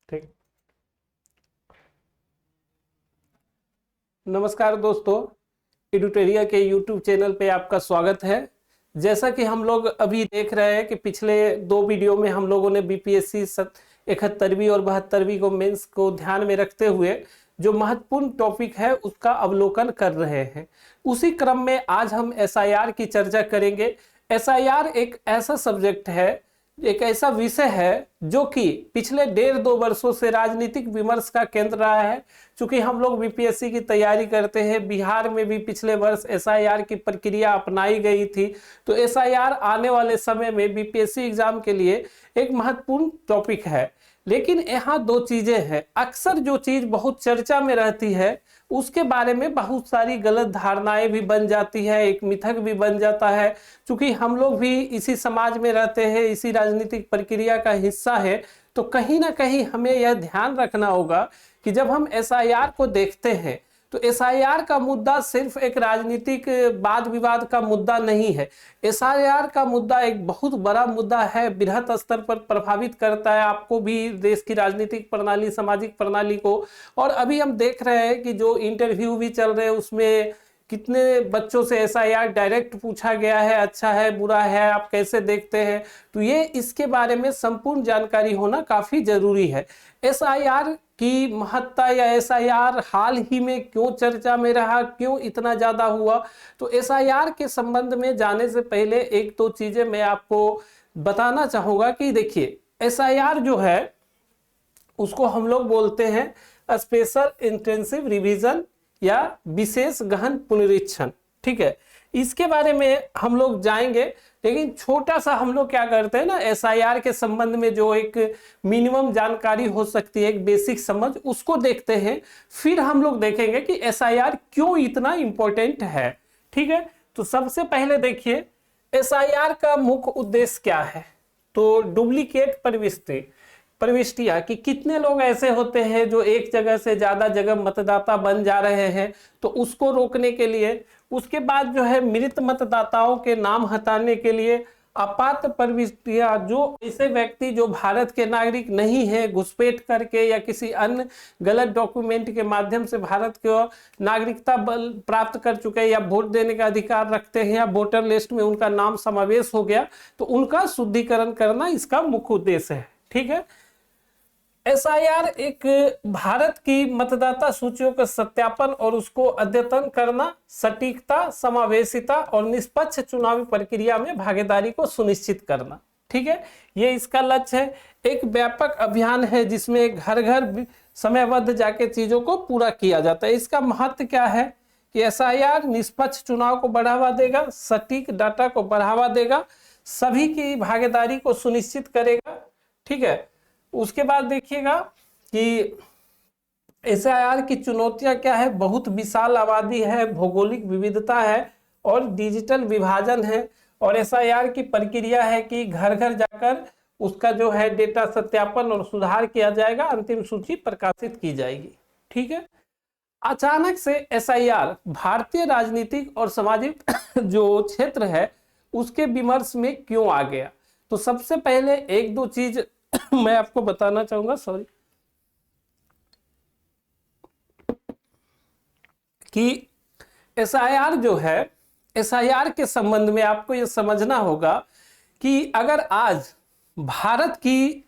ठीक। नमस्कार दोस्तों, एडुटेरिया के यूट्यूब चैनल पे आपका स्वागत है। जैसा कि हम लोग अभी देख रहे हैं कि पिछले दो वीडियो में हम लोगों ने बीपीएससी 71वीं और 72वीं को मेंस को ध्यान में रखते हुए जो महत्वपूर्ण टॉपिक है उसका अवलोकन कर रहे हैं। उसी क्रम में आज हम एसआईआर की चर्चा करेंगे। एसआईआर एक ऐसा सब्जेक्ट है, एक ऐसा विषय है जो कि पिछले 1.5-2 वर्षों से राजनीतिक विमर्श का केंद्र रहा है। चूंकि हम लोग बीपीएससी की तैयारी करते हैं, बिहार में भी पिछले वर्ष एसआईआर की प्रक्रिया अपनाई गई थी, तो एसआईआर आने वाले समय में बीपीएससी एग्जाम के लिए एक महत्वपूर्ण टॉपिक है। लेकिन यहाँ दो चीजें हैं। अक्सर जो चीज बहुत चर्चा में रहती है उसके बारे में बहुत सारी गलत धारणाएं भी बन जाती है, एक मिथक भी बन जाता है। क्योंकि हम लोग भी इसी समाज में रहते हैं, इसी राजनीतिक प्रक्रिया का हिस्सा है, तो कहीं ना कहीं हमें यह ध्यान रखना होगा कि जब हम एसआईआर को देखते हैं तो एसआईआर का मुद्दा सिर्फ एक राजनीतिक वाद विवाद का मुद्दा नहीं है। एसआईआर का मुद्दा एक बहुत बड़ा मुद्दा है, बृहत स्तर पर प्रभावित करता है आपको भी, देश की राजनीतिक प्रणाली, सामाजिक प्रणाली को। और अभी हम देख रहे हैं कि जो इंटरव्यू भी चल रहे हैं उसमें कितने बच्चों से एसआईआर डायरेक्ट पूछा गया है, अच्छा है बुरा है, आप कैसे देखते हैं। तो ये इसके बारे में संपूर्ण जानकारी होना काफी जरूरी है। एसआईआर की महत्ता या एसआईआर हाल ही में क्यों चर्चा में रहा, क्यों इतना ज्यादा हुआ, तो एसआईआर के संबंध में जाने से पहले एक दो चीजें मैं आपको बताना चाहूंगा कि देखिए, एसआईआर जो है उसको हम लोग बोलते हैं स्पेशल इंटेंसिव रिवीजन या विशेष गहन पुनरीक्षण। ठीक है, इसके बारे में हम लोग जाएंगे, लेकिन छोटा सा हम लोग क्या करते हैं ना, एसआईआर के संबंध में जो एक मिनिमम जानकारी हो सकती है, एक बेसिक समझ, उसको देखते हैं। फिर हम लोग देखेंगे कि एसआईआर क्यों इतना इंपॉर्टेंट है। ठीक है, तो सबसे पहले देखिए एसआईआर का मुख्य उद्देश्य क्या है। तो डुप्लीकेट प्रविष्टियां कि कितने लोग ऐसे होते हैं जो एक जगह से ज्यादा जगह मतदाता बन जा रहे हैं, तो उसको रोकने के लिए। उसके बाद जो है मृत मतदाताओं के नाम हटाने के लिए। अपात्र प्रविष्टियां, जो ऐसे व्यक्ति जो भारत के नागरिक नहीं है, घुसपैठ करके या किसी अन्य गलत डॉक्यूमेंट के माध्यम से भारत को नागरिकता बल प्राप्त कर चुके हैं या वोट देने का अधिकार रखते हैं या वोटर लिस्ट में उनका नाम समावेश हो गया, तो उनका शुद्धिकरण करना इसका मुख्य उद्देश्य है। ठीक है, एसआईआर एक भारत की मतदाता सूचियों का सत्यापन और उसको अद्यतन करना, सटीकता, समावेशिता और निष्पक्ष चुनावी प्रक्रिया में भागीदारी को सुनिश्चित करना। ठीक है, ये इसका लक्ष्य है। एक व्यापक अभियान है जिसमें घर घर समयबद्ध जाके चीजों को पूरा किया जाता है। इसका महत्व क्या है कि एसआईआर निष्पक्ष चुनाव को बढ़ावा देगा, सटीक डाटा को बढ़ावा देगा, सभी की भागीदारी को सुनिश्चित करेगा। ठीक है, उसके बाद देखिएगा कि एसआईआर की चुनौतियां क्या है। बहुत विशाल आबादी है, भौगोलिक विविधता है और डिजिटल विभाजन है। और एसआईआर की प्रक्रिया है कि घर घर जाकर उसका जो है डेटा सत्यापन और सुधार किया जाएगा, अंतिम सूची प्रकाशित की जाएगी। ठीक है, अचानक से एसआईआर भारतीय राजनीतिक और सामाजिक जो क्षेत्र है उसके विमर्श में क्यों आ गया। तो सबसे पहले एक दो चीज मैं आपको बताना चाहूंगा, सॉरी, कि एसआईआर जो है, एसआईआर के संबंध में आपको यह समझना होगा कि अगर आज भारत की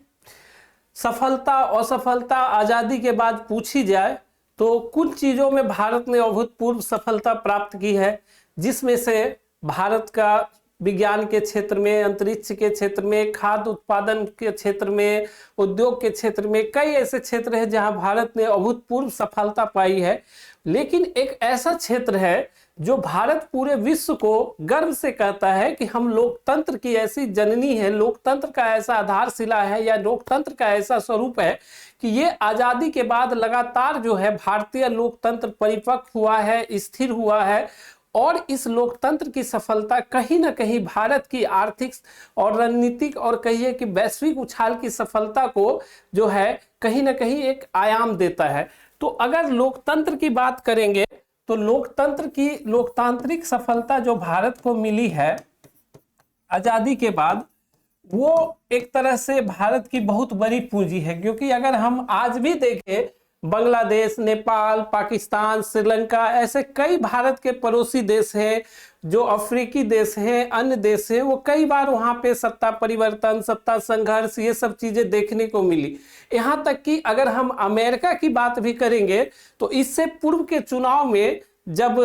सफलता असफलता आजादी के बाद पूछी जाए तो कुछ चीजों में भारत ने अभूतपूर्व सफलता प्राप्त की है, जिसमें से भारत का विज्ञान के क्षेत्र में, अंतरिक्ष के क्षेत्र में, खाद्य उत्पादन के क्षेत्र में, उद्योग के क्षेत्र में, कई ऐसे क्षेत्र हैं जहां भारत ने अभूतपूर्व सफलता पाई है। लेकिन एक ऐसा क्षेत्र है जो भारत पूरे विश्व को गर्व से कहता है कि हम लोकतंत्र की ऐसी जननी है, लोकतंत्र का ऐसा आधारशिला है या लोकतंत्र का ऐसा स्वरूप है कि ये आजादी के बाद लगातार जो है भारतीय लोकतंत्र परिपक्व हुआ है, स्थिर हुआ है। और इस लोकतंत्र की सफलता कहीं ना कहीं भारत की आर्थिक और रणनीतिक और कहिए कि वैश्विक उछाल की सफलता को जो है कहीं ना कहीं एक आयाम देता है। तो अगर लोकतंत्र की बात करेंगे तो लोकतांत्रिक सफलता जो भारत को मिली है आजादी के बाद, वो एक तरह से भारत की बहुत बड़ी पूंजी है, क्योंकि अगर हम आज भी देखें बांग्लादेश, नेपाल, पाकिस्तान, श्रीलंका, ऐसे कई भारत के पड़ोसी देश हैं, जो अफ्रीकी देश हैं, अन्य देश हैं, वो कई बार वहां पे सत्ता परिवर्तन, सत्ता संघर्ष, ये सब चीजें देखने को मिली। यहाँ तक कि अगर हम अमेरिका की बात भी करेंगे तो इससे पूर्व के चुनाव में जब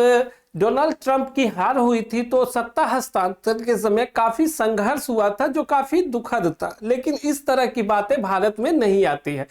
डोनाल्ड ट्रंप की हार हुई थी तो सत्ता हस्तांतरण के समय काफी संघर्ष हुआ था, जो काफी दुखद था। लेकिन इस तरह की बातें भारत में नहीं आती है।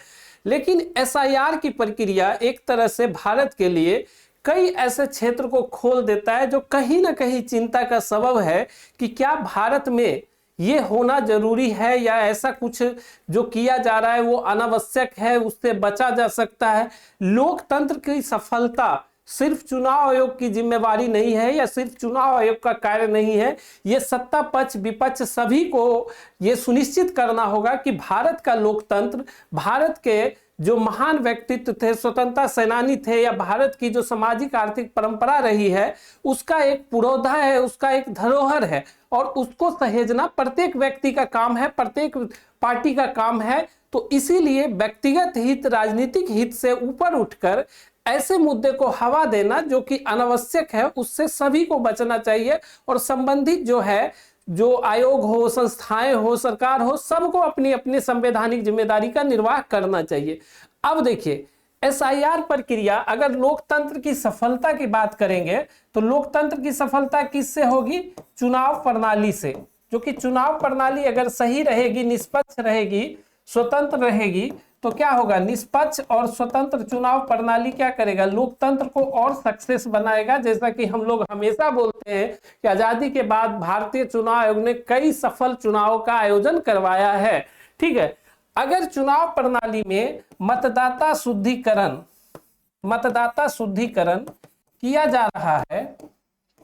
लेकिन एसआईआर की प्रक्रिया एक तरह से भारत के लिए कई ऐसे क्षेत्र को खोल देता है जो कहीं ना कहीं चिंता का सबब है कि क्या भारत में ये होना जरूरी है, या ऐसा कुछ जो किया जा रहा है वो अनावश्यक है, उससे बचा जा सकता है। लोकतंत्र की सफलता सिर्फ चुनाव आयोग की जिम्मेवारी नहीं है, या सिर्फ चुनाव आयोग का कार्य नहीं है। ये सत्ता पक्ष विपक्ष सभी को ये सुनिश्चित करना होगा कि भारत का लोकतंत्र, भारत के जो महान व्यक्तित्व थे, स्वतंत्रता सेनानी थे, या भारत की जो सामाजिक आर्थिक परंपरा रही है, उसका एक पुरोधा है, उसका एक धरोहर है, और उसको सहेजना प्रत्येक व्यक्ति का काम है, प्रत्येक पार्टी का काम है। तो इसीलिए व्यक्तिगत हित राजनीतिक हित से ऊपर उठकर ऐसे मुद्दे को हवा देना जो कि अनावश्यक है, उससे सभी को बचना चाहिए। और संबंधित जो है, जो आयोग हो, संस्थाएं हो, सरकार हो, सबको अपनी अपनी संवैधानिक जिम्मेदारी का निर्वाह करना चाहिए। अब देखिए, एसआईआर प्रक्रिया, अगर लोकतंत्र की सफलता की बात करेंगे तो लोकतंत्र की सफलता किससे होगी? चुनाव प्रणाली से। जो कि चुनाव प्रणाली अगर सही रहेगी, निष्पक्ष रहेगी, स्वतंत्र रहेगी, तो क्या होगा? निष्पक्ष और स्वतंत्र चुनाव प्रणाली क्या करेगा? लोकतंत्र को और सक्सेस बनाएगा। जैसा कि हम लोग हमेशा बोलते हैं कि आजादी के बाद भारतीय चुनाव आयोग ने कई सफल चुनावों का आयोजन करवाया है। ठीक है, अगर चुनाव प्रणाली में मतदाता शुद्धिकरण किया जा रहा है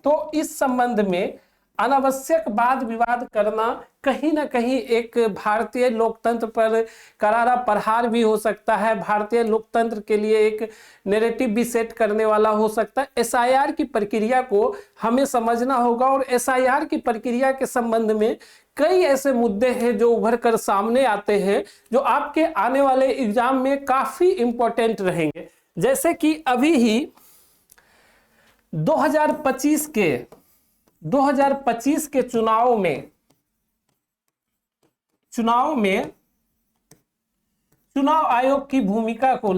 तो इस संबंध में अनावश्यक वाद विवाद करना कहीं ना कहीं एक भारतीय लोकतंत्र पर करारा प्रहार भी हो सकता है, भारतीय लोकतंत्र के लिए एक नैरेटिव भी सेट करने वाला हो सकता है। एसआईआर की प्रक्रिया को हमें समझना होगा, और एसआईआर की प्रक्रिया के संबंध में कई ऐसे मुद्दे हैं जो उभर कर सामने आते हैं, जो आपके आने वाले एग्जाम में काफी इंपॉर्टेंट रहेंगे। जैसे कि अभी ही 2025 के चुनाव में चुनाव आयोग की भूमिका को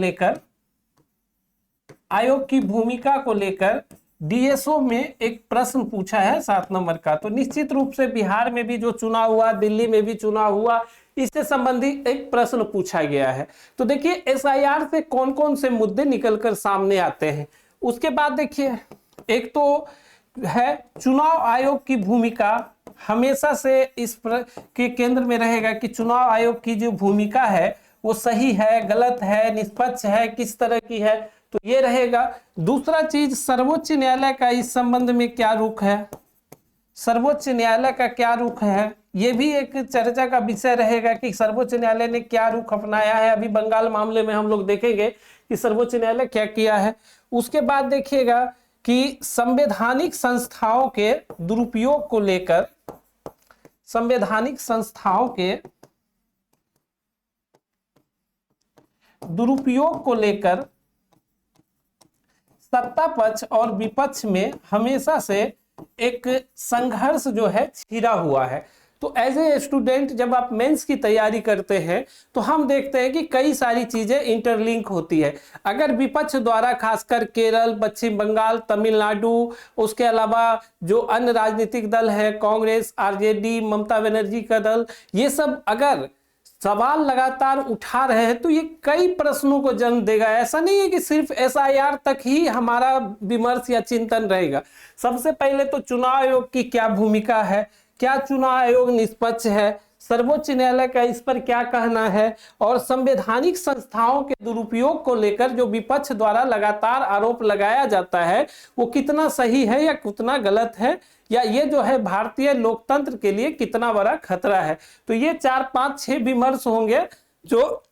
लेकर डीएसओ में एक प्रश्न पूछा है 7 नंबर का। तो निश्चित रूप से बिहार में भी जो चुनाव हुआ, दिल्ली में भी चुनाव हुआ, इससे संबंधित एक प्रश्न पूछा गया है। तो देखिए एसआईआर से कौन कौन से मुद्दे निकलकर सामने आते हैं। उसके बाद देखिए, एक तो है चुनाव आयोग की भूमिका हमेशा से इस के केंद्र में रहेगा कि चुनाव आयोग की जो भूमिका है वो सही है, गलत है, निष्पक्ष है, किस तरह की है, तो ये रहेगा। दूसरा चीज, सर्वोच्च न्यायालय का इस संबंध में क्या रुख है, सर्वोच्च न्यायालय का क्या रुख है, ये भी एक चर्चा का विषय रहेगा कि सर्वोच्च न्यायालय ने क्या रुख अपनाया है। अभी बंगाल मामले में हम लोग देखेंगे कि सर्वोच्च न्यायालय क्या किया है। उसके बाद देखिएगा कि संवैधानिक संस्थाओं के दुरुपयोग को लेकर सत्ता पक्ष और विपक्ष में हमेशा से एक संघर्ष जो है छिड़ा हुआ है। तो एज ए स्टूडेंट जब आप मेंस की तैयारी करते हैं तो हम देखते हैं कि कई सारी चीजें इंटरलिंक होती है। अगर विपक्ष द्वारा खासकर केरल, पश्चिम बंगाल, तमिलनाडु, उसके अलावा जो अन्य राजनीतिक दल है, कांग्रेस, आरजेडी, ममता बनर्जी का दल, ये सब अगर सवाल लगातार उठा रहे हैं तो ये कई प्रश्नों को जन्म देगा। ऐसा नहीं है कि सिर्फ एसआईआर तक ही हमारा विमर्श या चिंतन रहेगा। सबसे पहले तो चुनाव आयोग की क्या भूमिका है, क्या चुनाव आयोग निष्पक्ष है, सर्वोच्च न्यायालय का इस पर क्या कहना है, और संवैधानिक संस्थाओं के दुरुपयोग को लेकर जो विपक्ष द्वारा लगातार आरोप लगाया जाता है वो कितना सही है या कितना गलत है, या ये जो है भारतीय लोकतंत्र के लिए कितना बड़ा खतरा है। तो ये 4, 5, 6 विमर्श होंगे जो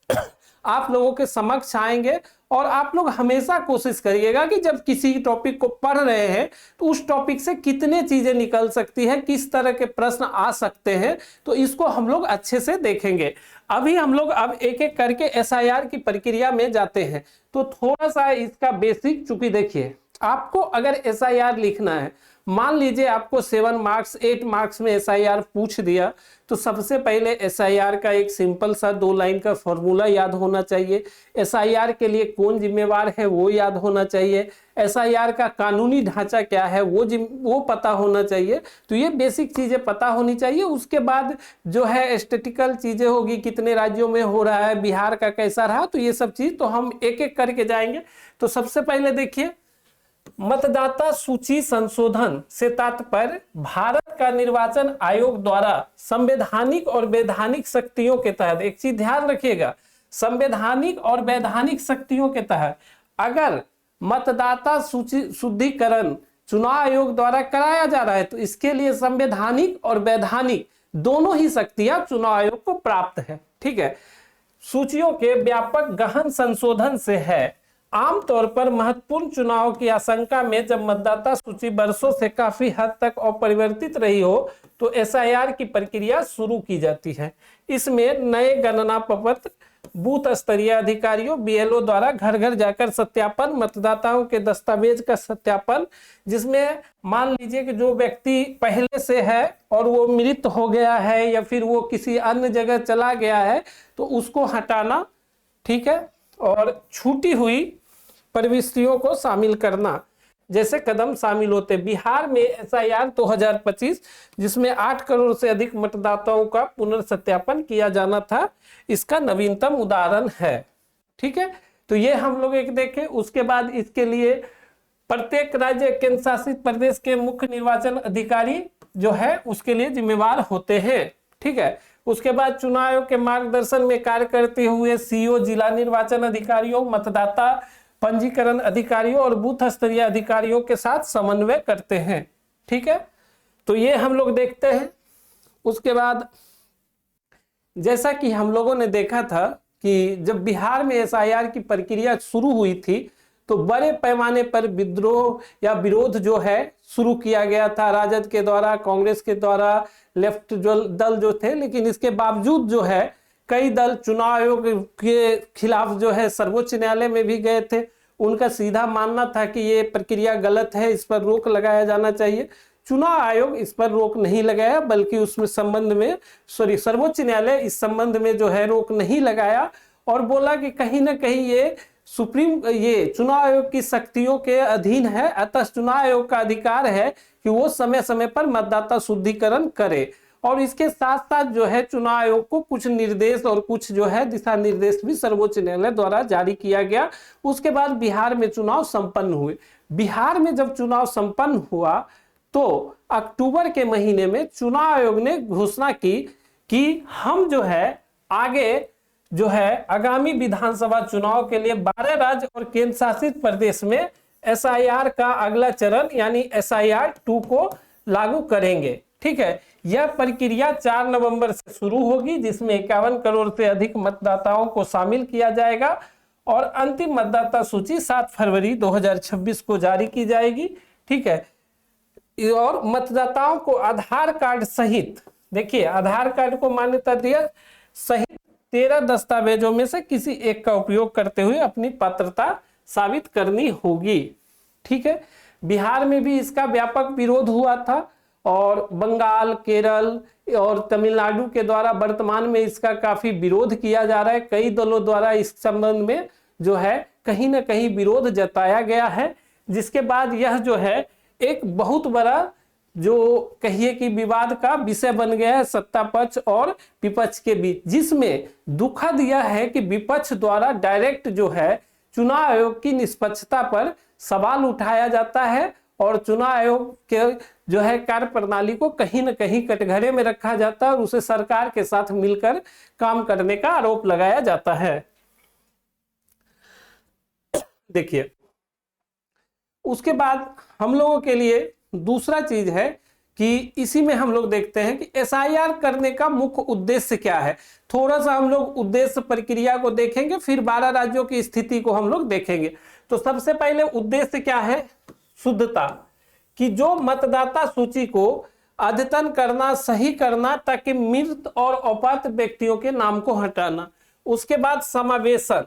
आप लोगों के समक्ष आएंगे। और आप लोग हमेशा कोशिश करिएगा कि जब किसी टॉपिक को पढ़ रहे हैं तो उस टॉपिक से कितने चीजें निकल सकती है, किस तरह के प्रश्न आ सकते हैं, तो इसको हम लोग अच्छे से देखेंगे। अभी हम लोग अब एक एक करके एसआईआर की प्रक्रिया में जाते हैं। तो थोड़ा सा इसका बेसिक, चूंकि देखिए आपको अगर एसआईआर लिखना है, मान लीजिए आपको 7 मार्क्स 8 मार्क्स में एसआईआर पूछ दिया, तो सबसे पहले एसआईआर का एक सिंपल सा 2 लाइन का फॉर्मूला याद होना चाहिए। एसआईआर के लिए कौन जिम्मेवार है वो याद होना चाहिए। एसआईआर का कानूनी ढांचा क्या है वो पता होना चाहिए। तो ये बेसिक चीजें पता होनी चाहिए। उसके बाद जो है स्टैटिकल चीजें होगी, कितने राज्यों में हो रहा है, बिहार का कैसा रहा, तो ये सब चीज तो हम एक एक करके जाएंगे। तो सबसे पहले देखिए, मतदाता सूची संशोधन से तात्पर्य भारत का निर्वाचन आयोग द्वारा संवैधानिक और वैधानिक शक्तियों के तहत, एक चीज ध्यान रखिएगा, संवैधानिक और वैधानिक शक्तियों के तहत अगर मतदाता सूची शुद्धिकरण चुनाव आयोग द्वारा कराया जा रहा है, तो इसके लिए संवैधानिक और वैधानिक दोनों ही शक्तियां चुनाव आयोग को प्राप्त है। ठीक है। सूचियों के व्यापक गहन संशोधन से है आमतौर पर महत्वपूर्ण चुनाव की आशंका में जब मतदाता सूची वर्षों से काफी हद तक अपरिवर्तित रही हो तो एसआईआर की प्रक्रिया शुरू की जाती है। इसमें नए गणना प्रपत्र बूथ स्तरीय अधिकारियों बीएलओ द्वारा घर घर जाकर सत्यापन, मतदाताओं के दस्तावेज का सत्यापन, जिसमें मान लीजिए कि जो व्यक्ति पहले से है और वो मृत हो गया है या फिर वो किसी अन्य जगह चला गया है तो उसको हटाना, ठीक है, और छूटी हुई प्रविष्टियों को शामिल करना जैसे कदम शामिल होते। बिहार में एसआईआर 2025 जिसमें 8 करोड़ से अधिक मतदाताओं का पुनर्सत्यापन किया जाना था, इसका नवीनतम उदाहरण है। ठीक है, तो ये हम लोग एक देखें। उसके बाद इसके लिए प्रत्येक राज्य केंद्र शासित प्रदेश के मुख्य निर्वाचन अधिकारी जो है उसके लिए जिम्मेवार होते हैं। ठीक है, उसके बाद चुनाव आयोग के मार्गदर्शन में कार्य करते हुए सीईओ, जिला निर्वाचन अधिकारियों, मतदाता पंजीकरण अधिकारियों और बूथ स्तरीय अधिकारियों के साथ समन्वय करते हैं। ठीक है, तो ये हम लोग देखते हैं। उसके बाद जैसा कि हम लोगों ने देखा था कि जब बिहार में एसआईआर की प्रक्रिया शुरू हुई थी तो बड़े पैमाने पर विद्रोह या विरोध जो है शुरू किया गया था राजद के द्वारा, कांग्रेस के द्वारा, लेफ्ट जो दल जो थे। लेकिन इसके बावजूद जो है कई दल चुनाव आयोग के खिलाफ जो है सर्वोच्च न्यायालय में भी गए थे। उनका सीधा मानना था कि ये प्रक्रिया गलत है, इस पर रोक लगाया जाना चाहिए। चुनाव आयोग इस पर रोक नहीं लगाया, बल्कि उसमें संबंध में सर्वोच्च न्यायालय इस संबंध में जो है रोक नहीं लगाया और बोला कि कहीं ना कहीं ये ये चुनाव आयोग की शक्तियों के अधीन है, अतः चुनाव आयोग का अधिकार है कि वो समय समय पर मतदाता शुद्धिकरण करे। और इसके साथ साथ जो है चुनाव आयोग को कुछ निर्देश और कुछ जो है दिशा निर्देश भी सर्वोच्च न्यायालय द्वारा जारी किया गया। उसके बाद बिहार में चुनाव संपन्न हुए। बिहार में जब चुनाव संपन्न हुआ तो अक्टूबर के महीने में चुनाव आयोग ने घोषणा की कि हम जो है आगे जो है आगामी विधानसभा चुनाव के लिए 12 राज्य और केंद्र शासित प्रदेश में एसआईआर का अगला चरण यानी एसआईआर 2 को लागू करेंगे। ठीक है, यह प्रक्रिया 4 नवंबर से शुरू होगी, जिसमें 51 करोड़ से अधिक मतदाताओं को शामिल किया जाएगा और अंतिम मतदाता सूची 7 फरवरी 2026 को जारी की जाएगी। ठीक है, और मतदाताओं को आधार कार्ड सहित, देखिए आधार कार्ड को मान्यता दिया सहित 13 दस्तावेजों में से किसी एक का उपयोग करते हुए अपनी पात्रता साबित करनी होगी। ठीक है, बिहार में भी इसका व्यापक विरोध हुआ था और बंगाल, केरल और तमिलनाडु के द्वारा वर्तमान में इसका काफी विरोध किया जा रहा है। कई दलों द्वारा इस संबंध में जो है कहीं ना कहीं विरोध जताया गया है, जिसके बाद यह जो है एक बहुत बड़ा जो कहिए कि विवाद का विषय बन गया है सत्ता पक्ष और विपक्ष के बीच, जिसमें दुखद यह है कि विपक्ष द्वारा डायरेक्ट जो है चुनाव आयोग की निष्पक्षता पर सवाल उठाया जाता है और चुनाव आयोग के जो है कार्य प्रणाली को कहीं ना कहीं कटघरे में रखा जाता है और उसे सरकार के साथ मिलकर काम करने का आरोप लगाया जाता है। देखिए, उसके बाद हम लोगों के लिए दूसरा चीज है कि इसी में हम लोग देखते हैं कि एसआईआर करने का मुख्य उद्देश्य क्या है। थोड़ा सा हम लोग उद्देश्य प्रक्रिया को देखेंगे, फिर 12 राज्यों की स्थिति को हम लोग देखेंगे। तो सबसे पहले उद्देश्य क्या है? शुद्धता, कि जो मतदाता सूची को अद्यतन करना, सही करना, ताकि मृत और अपात्र व्यक्तियों के नाम को हटाना। उसके बाद समावेशन,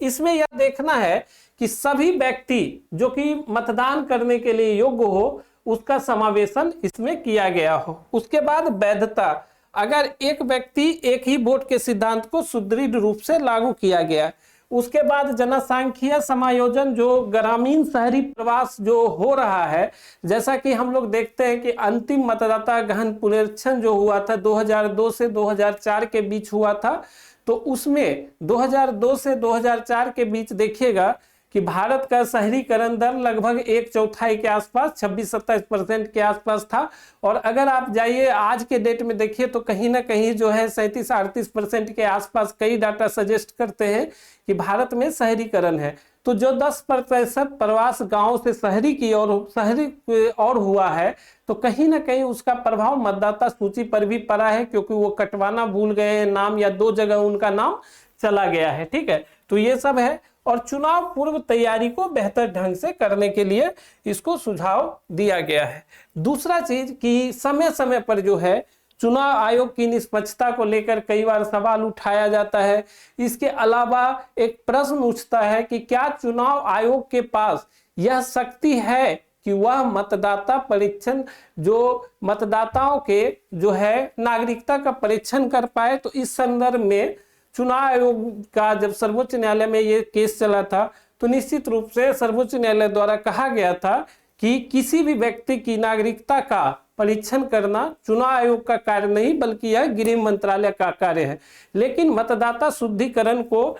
इसमें यह देखना है कि सभी व्यक्ति जो कि मतदान करने के लिए योग्य हो उसका समावेशन इसमें किया गया हो। उसके बाद वैधता, अगर एक व्यक्ति एक ही वोट के सिद्धांत को सुदृढ़ रूप से लागू किया गया। उसके बाद जनसांख्यिकीय समायोजन, जो ग्रामीण शहरी प्रवास जो हो रहा है, जैसा कि हम लोग देखते हैं कि अंतिम मतदाता गहन पुनरीक्षण जो हुआ था 2002 से 2004 के बीच हुआ था, तो उसमें 2002 से 2004 के बीच देखिएगा कि भारत का शहरीकरण दर लगभग 1/4 के आसपास 26-27% के आसपास था। और अगर आप जाइए आज के डेट में देखिए तो कहीं ना कहीं जो है 37-38% के आसपास कई डाटा सजेस्ट करते हैं कि भारत में शहरीकरण है। तो जो 10% प्रवास गांव से शहरी की और हुआ है, तो कहीं ना कहीं उसका प्रभाव मतदाता सूची पर भी पड़ा है, क्योंकि वो कटवाना भूल गए नाम, या 2 जगह उनका नाम चला गया है। ठीक है, तो ये सब है। और चुनाव पूर्व तैयारी को बेहतर ढंग से करने के लिए इसको सुझाव दिया गया है। दूसरा चीज कि समय समय पर जो है चुनाव आयोग की निष्पक्षता को लेकर कई बार सवाल उठाया जाता है। इसके अलावा एक प्रश्न उठता है कि क्या चुनाव आयोग के पास यह शक्ति है कि वह मतदाता परीक्षण, जो मतदाताओं के जो है नागरिकता का परीक्षण कर पाए। तो इस संदर्भ में चुनाव आयोग का जब सर्वोच्च न्यायालय में ये केस चला था, तो निश्चित रूप से सर्वोच्च न्यायालय द्वारा कहा गया था कि किसी भी व्यक्ति की नागरिकता का परीक्षण करना चुनाव आयोग का कार्य नहीं, बल्कि यह गृह मंत्रालय का कार्य है। लेकिन मतदाता शुद्धिकरण को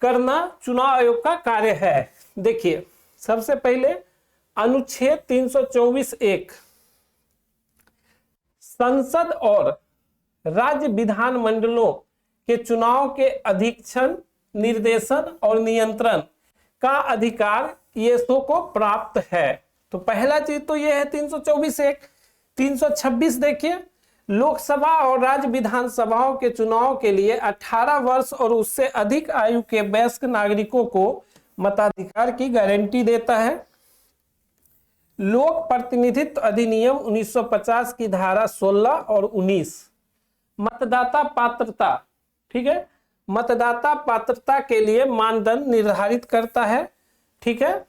करना चुनाव आयोग का कार्य है। देखिए, सबसे पहले अनुच्छेद 324(1) संसद और राज्य विधान मंडलों के चुनाव के अधीक्षण, निर्देशन और नियंत्रण का अधिकार ईएसओ को प्राप्त है। तो पहला चीज तो यह है 324(1). 326 देखिए, लोकसभा और राज्य विधानसभाओं के चुनाव के लिए 18 वर्ष और उससे अधिक आयु के वयस्क नागरिकों को मताधिकार की गारंटी देता है। लोक प्रतिनिधित्व अधिनियम 1950 की धारा 16 और 19 मतदाता पात्रता, ठीक है, मतदाता पात्रता के लिए मानदंड निर्धारित करता है। ठीक है,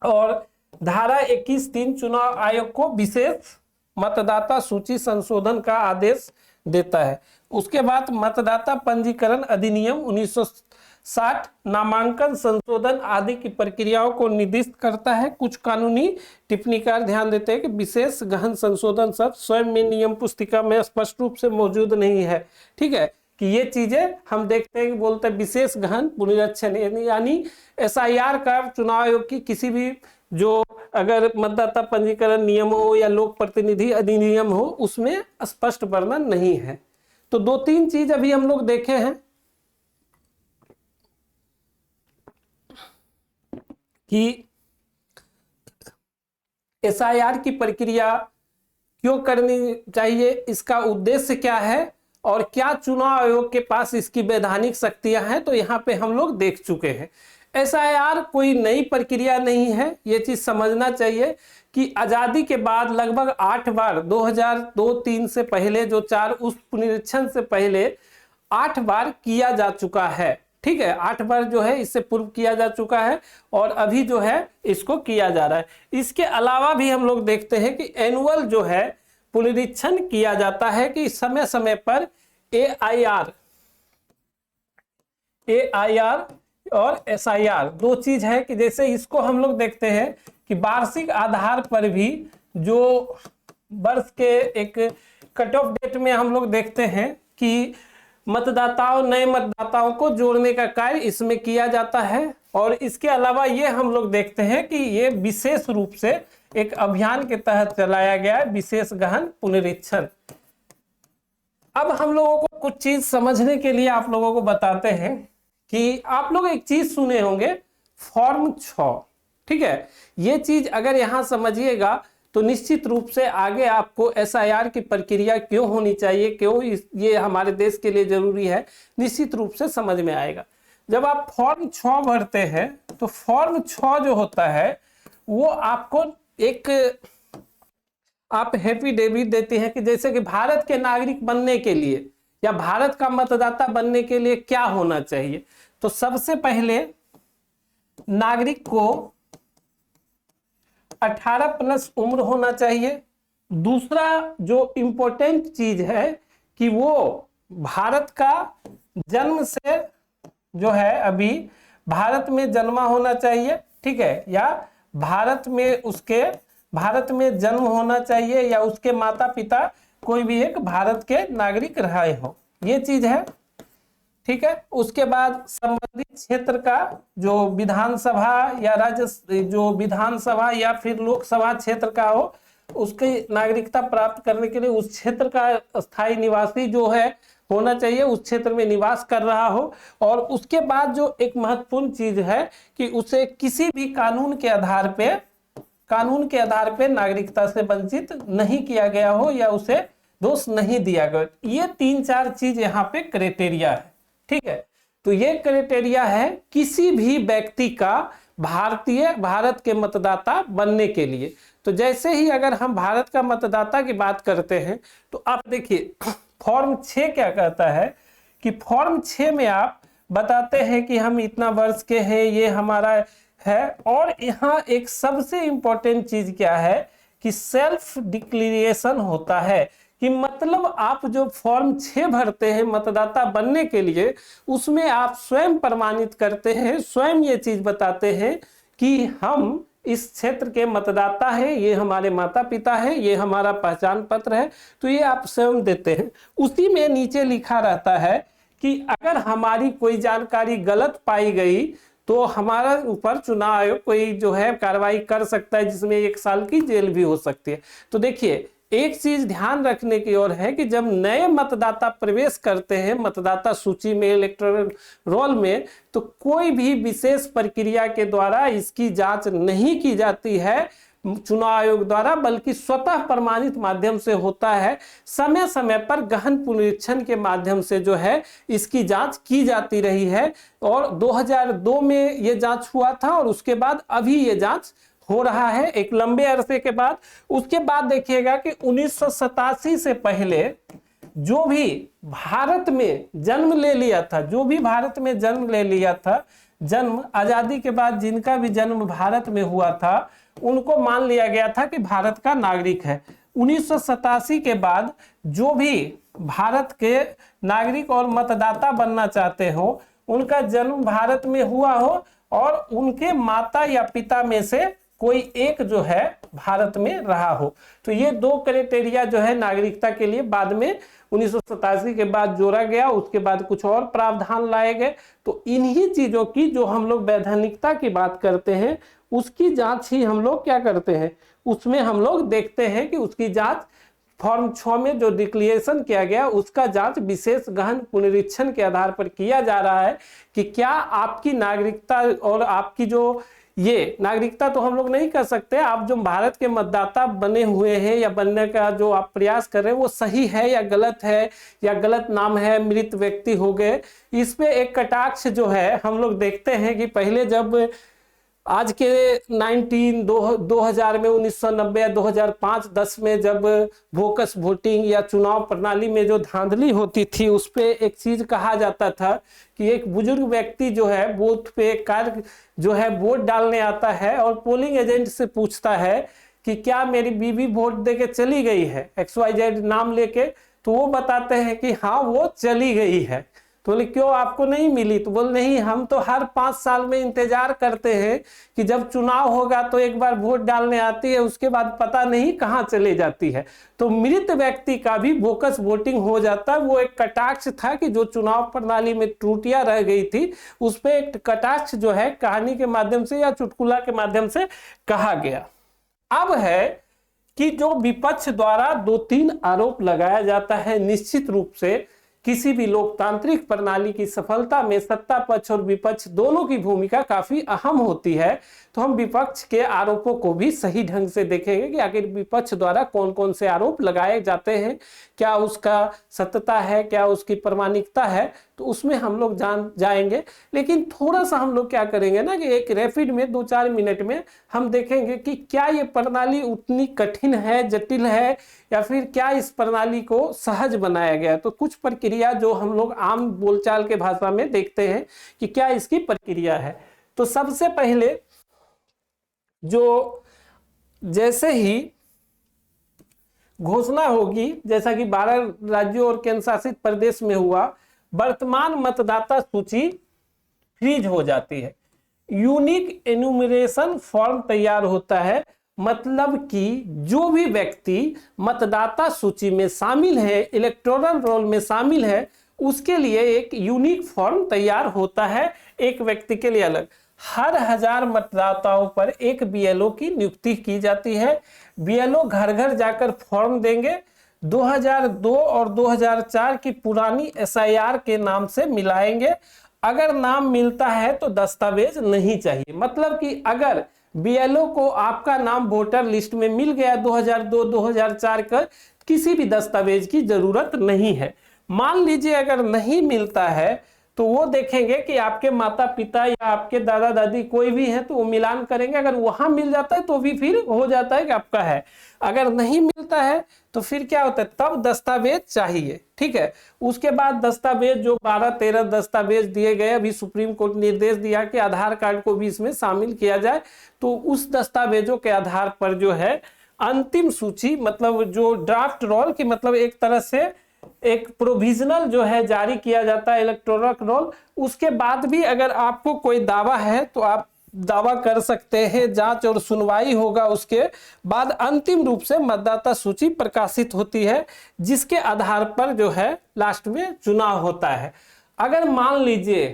और धारा 21(3) चुनाव आयोग को विशेष मतदाता सूची संशोधन का आदेश देता है। उसके बाद मतदाता पंजीकरण अधिनियम 1960 नामांकन, संशोधन आदि की प्रक्रियाओं को निर्दिष्ट करता है। कुछ कानूनी टिप्पणीकार ध्यान देते हैं कि विशेष गहन संशोधन शब्द स्वयं में नियम पुस्तिका में स्पष्ट रूप से मौजूद नहीं है। ठीक है, कि ये चीजें हम देखते हैं कि बोलते हैं विशेष गहन पुनरीक्षण, यानी एसआईआर का चुनाव आयोग की किसी भी जो अगर मतदाता पंजीकरण नियम हो या लोक प्रतिनिधि अधिनियम हो, उसमें स्पष्ट वर्णन नहीं है। तो 2-3 चीज अभी हम लोग देखे हैं कि एसआईआर की प्रक्रिया क्यों करनी चाहिए, इसका उद्देश्य क्या है, और क्या चुनाव आयोग के पास इसकी वैधानिक शक्तियां हैं। तो यहाँ पे हम लोग देख चुके हैं। एसआईआर कोई नई प्रक्रिया नहीं है, ये चीज समझना चाहिए कि आजादी के बाद लगभग 8 बार 2002-3 से पहले जो 4 उस पुनरीक्षण से पहले 8 बार किया जा चुका है। ठीक है, 8 बार जो है इससे पूर्व किया जा चुका है और अभी जो है इसको किया जा रहा है। इसके अलावा भी हम लोग देखते हैं कि एनुअल जो है पुनरीक्षण किया जाता है कि समय समय पर एआईआर और एसआईआर 2 चीज है कि जैसे इसको हम लोग देखते हैं कि वार्षिक आधार पर भी जो वर्ष के एक कट ऑफ डेट में हम लोग देखते हैं कि मतदाताओं, नए मतदाताओं को जोड़ने का कार्य इसमें किया जाता है। और इसके अलावा ये हम लोग देखते हैं कि ये विशेष रूप से एक अभियान के तहत चलाया गया है, विशेष गहन पुनरीक्षण। अब हम लोगों को कुछ चीज समझने के लिए आप लोगों को बताते हैं कि आप लोग एक चीज सुने होंगे, फॉर्म 6। ठीक है, ये चीज अगर यहां समझिएगा तो निश्चित रूप से आगे आपको SIR की प्रक्रिया क्यों होनी चाहिए, क्यों ये हमारे देश के लिए जरूरी है, निश्चित रूप से समझ में आएगा। जब आप फॉर्म 6 भरते हैं तो फॉर्म 6 जो होता है वो आपको एक आप एफिडेविट देते हैं कि जैसे कि भारत के नागरिक बनने के लिए या भारत का मतदाता बनने के लिए क्या होना चाहिए। तो सबसे पहले नागरिक को 18+ उम्र होना चाहिए। दूसरा जो इंपॉर्टेंट चीज है कि वो भारत का जन्म से जो है अभी भारत में जन्मा होना चाहिए, ठीक है, या भारत में जन्म होना चाहिए या उसके माता पिता कोई भी एक भारत के नागरिक रहे हो, ये चीज है, ठीक है। उसके बाद संबंधित क्षेत्र का जो विधानसभा या राज्य जो विधानसभा या फिर लोकसभा क्षेत्र का हो, उसकी नागरिकता प्राप्त करने के लिए उस क्षेत्र का स्थायी निवासी जो है होना चाहिए, उस क्षेत्र में निवास कर रहा हो। और उसके बाद जो एक महत्वपूर्ण चीज है कि उसे किसी भी कानून के आधार पे नागरिकता से वंचित नहीं किया गया हो या उसे दोष नहीं दिया गया। ये 3-4 चीज यहाँ पे क्राइटेरिया है, ठीक है। तो ये क्राइटेरिया है किसी भी व्यक्ति का भारत के मतदाता बनने के लिए। तो जैसे ही अगर हम भारत का मतदाता की बात करते हैं तो आप देखिए फॉर्म 6 क्या कहता है कि फॉर्म 6 में आप बताते हैं कि हम इतना वर्ष के हैं, ये हमारा है। और यहाँ एक सबसे इंपॉर्टेंट चीज क्या है कि सेल्फ डिक्लेरेशन होता है, कि मतलब आप जो फॉर्म 6 भरते हैं मतदाता बनने के लिए, उसमें आप स्वयं प्रमाणित करते हैं, स्वयं ये चीज बताते हैं कि हम इस क्षेत्र के मतदाता हैं, ये हमारे माता पिता हैं, ये हमारा पहचान पत्र है। तो ये आप स्वयं देते हैं। उसी में नीचे लिखा रहता है कि अगर हमारी कोई जानकारी गलत पाई गई तो हमारा ऊपर चुनाव आयोग कोई जो है कार्रवाई कर सकता है, जिसमें 1 साल की जेल भी हो सकती है। तो देखिए एक चीज ध्यान रखने की ओर है कि जब नए मतदाता प्रवेश करते हैं मतदाता सूची में, इलेक्टोरल रोल में, तो कोई भी विशेष प्रक्रिया के द्वारा इसकी जांच नहीं की जाती है चुनाव आयोग द्वारा, बल्कि स्वतः प्रमाणित माध्यम से होता है। समय समय पर गहन पुनरीक्षण के माध्यम से जो है इसकी जांच की जाती रही है। और 2002 में ये जांच हुआ था और उसके बाद अभी ये जांच हो रहा है एक लंबे अरसे के बाद। उसके बाद देखिएगा कि 1987 से पहले जो भी भारत में जन्म ले लिया था, जन्म आजादी के बाद जिनका भी जन्म भारत में हुआ था उनको मान लिया गया था कि भारत का नागरिक है। 1987 के बाद जो भी भारत के नागरिक और मतदाता बनना चाहते हो, उनका जन्म भारत में हुआ हो और उनके माता या पिता में से कोई एक जो है भारत में रहा हो। तो ये 2 क्राइटेरिया जो है नागरिकता के लिए बाद में 1987 के बाद जोड़ा गया। उसके बाद कुछ और प्रावधान लाए गए। तो इन्हीं चीजों की जो हम लोग वैधानिकता की बात करते हैं उसकी जांच ही हम लोग क्या करते हैं, उसमें हम लोग देखते हैं कि उसकी जांच फॉर्म 6 में जो डिक्लेरेशन किया गया उसका जांच विशेष गहन पुनरीक्षण के आधार पर किया जा रहा है कि क्या आपकी नागरिकता और आपकी जो ये नागरिकता तो हम लोग नहीं कर सकते, आप जो भारत के मतदाता बने हुए हैं या बनने का जो आप प्रयास कर रहे हैं वो सही है या गलत है, या गलत नाम है, मृत व्यक्ति हो गए। इस पे एक कटाक्ष जो है हम लोग देखते हैं कि पहले जब आज के 2000 में 1990 या 2005-10 में जब बोकस वोटिंग या चुनाव प्रणाली में जो धांधली होती थी उस पे एक चीज कहा जाता था कि एक बुजुर्ग व्यक्ति जो है बूथ पे कार्य जो है वोट डालने आता है और पोलिंग एजेंट से पूछता है कि क्या मेरी बीवी वोट देके चली गई है, XYZ नाम लेके। तो वो बताते हैं कि हाँ वो चली गई है। तो बोले क्यों आपको नहीं मिली? तो बोले नहीं, हम तो हर 5 साल में इंतजार करते हैं कि जब चुनाव होगा तो एक बार वोट डालने आती है, उसके बाद पता नहीं कहाँ चले जाती है। तो मृत व्यक्ति का भी बोकस वोटिंग हो जाता है। वो एक कटाक्ष था कि जो चुनाव प्रणाली में त्रुटियां रह गई थी उस पर एक कटाक्ष जो है कहानी के माध्यम से या चुटकुला के माध्यम से कहा गया। अब है कि जो विपक्ष द्वारा 2-3 आरोप लगाया जाता है निश्चित रूप से किसी भी लोकतांत्रिक प्रणाली की सफलता में सत्ता पक्ष और विपक्ष दोनों की भूमिका काफी अहम होती है। तो हम विपक्ष के आरोपों को भी सही ढंग से देखेंगे कि आखिर विपक्ष द्वारा कौन कौन से आरोप लगाए जाते हैं, क्या उसका सत्यता है, क्या उसकी प्रामाणिकता है, तो उसमें हम लोग जान जाएंगे। लेकिन थोड़ा सा हम लोग क्या करेंगे ना कि एक रैपिड में 2-4 मिनट में हम देखेंगे कि क्या ये प्रणाली उतनी कठिन है, जटिल है, या फिर क्या इस प्रणाली को सहज बनाया गया है। तो कुछ प्रक्रिया जो हम लोग आम बोलचाल के भाषा में देखते हैं कि क्या इसकी प्रक्रिया है। तो सबसे पहले जो जैसे ही घोषणा होगी, जैसा कि 12 राज्यों और केंद्र शासित प्रदेश में हुआ, वर्तमान मतदाता सूची फ्रीज हो जाती है, यूनिक एनुमरेशन फॉर्म तैयार होता है। मतलब कि जो भी व्यक्ति मतदाता सूची में शामिल है, इलेक्टोरल रोल में शामिल है, उसके लिए एक यूनिक फॉर्म तैयार होता है, एक व्यक्ति के लिए अलग। हर 1000 मतदाताओं पर एक बीएलओ की नियुक्ति की जाती है। बीएलओ घर घर जाकर फॉर्म देंगे। 2002 और 2004 की पुरानी एसआईआर के नाम से मिलाएंगे। अगर नाम मिलता है तो दस्तावेज नहीं चाहिए। मतलब कि अगर बीएलओ को आपका नाम वोटर लिस्ट में मिल गया 2002-2004 का, किसी भी दस्तावेज की जरूरत नहीं है। मान लीजिए अगर नहीं मिलता है तो वो देखेंगे कि आपके माता पिता या आपके दादा दादी कोई भी है तो वो मिलान करेंगे। अगर वहां मिल जाता है तो भी फिर हो जाता है कि आपका है। अगर नहीं मिलता है तो फिर क्या होता है, तब दस्तावेज चाहिए। ठीक है, उसके बाद दस्तावेज जो 12-13 दस्तावेज दिए गए, अभी सुप्रीम कोर्ट निर्देश दिया कि आधार कार्ड को भी इसमें शामिल किया जाए। तो उस दस्तावेजों के आधार पर जो है अंतिम सूची, मतलब जो ड्राफ्ट रोल की, मतलब एक तरह से एक प्रोविजनल जो है जारी किया जाता है इलेक्टोरल रोल। उसके बाद भी अगर आपको कोई दावा है तो आप दावा कर सकते हैं, जांच और सुनवाई होगा। उसके बाद अंतिम रूप से मतदाता सूची प्रकाशित होती है, जिसके आधार पर जो है लास्ट में चुनाव होता है। अगर मान लीजिए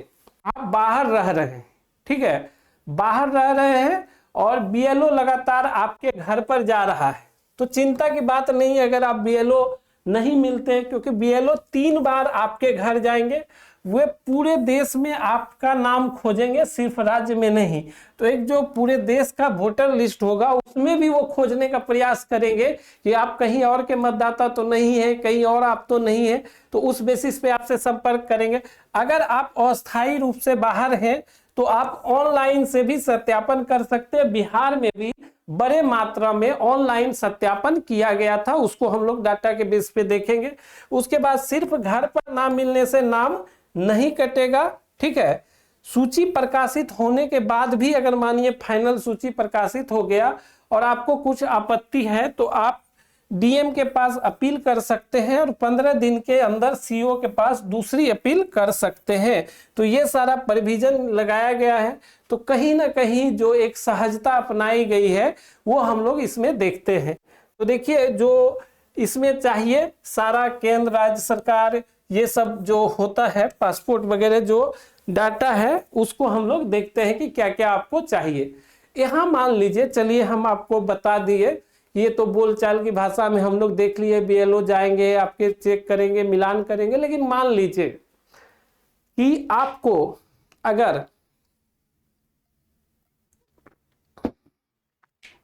आप बाहर रह रहे हैं, ठीक है, बाहर रह रहे हैं और बीएलओ लगातार आपके घर पर जा रहा है, तो चिंता की बात नहीं है अगर आप बीएलओ नहीं मिलते हैं, क्योंकि बीएलओ 3 बार आपके घर जाएंगे। वे पूरे देश में आपका नाम खोजेंगे, सिर्फ राज्य में नहीं। तो एक जो पूरे देश का वोटर लिस्ट होगा उसमें भी वो खोजने का प्रयास करेंगे कि आप कहीं और के मतदाता तो नहीं है, कहीं और आप तो नहीं है। तो उस बेसिस पे आपसे संपर्क करेंगे। अगर आप अस्थायी रूप से बाहर हैं तो आप ऑनलाइन से भी सत्यापन कर सकते हैं। बिहार में भी बड़े मात्रा में ऑनलाइन सत्यापन किया गया था, उसको हम लोग डाटा के बेस पे देखेंगे। उसके बाद सिर्फ घर पर नाम मिलने से नाम नहीं कटेगा। ठीक है, सूची प्रकाशित होने के बाद भी अगर मानिए फाइनल सूची प्रकाशित हो गया और आपको कुछ आपत्ति है तो आप डीएम के पास अपील कर सकते हैं और 15 दिन के अंदर सीओ के पास दूसरी अपील कर सकते हैं। तो ये सारा प्रोविजन लगाया गया है। तो कहीं ना कहीं जो एक सहजता अपनाई गई है वो हम लोग इसमें देखते हैं। तो देखिए, जो इसमें चाहिए सारा केंद्र राज्य सरकार ये सब जो होता है, पासपोर्ट वगैरह जो डाटा है उसको हम लोग देखते हैं कि क्या क्या आपको चाहिए। यहाँ मान लीजिए, चलिए हम आपको बता दिए, ये तो बोलचाल की भाषा में हम लोग देख लिए, बीएलओ जाएंगे, आपके चेक करेंगे, मिलान करेंगे। लेकिन मान लीजिए कि आपको अगर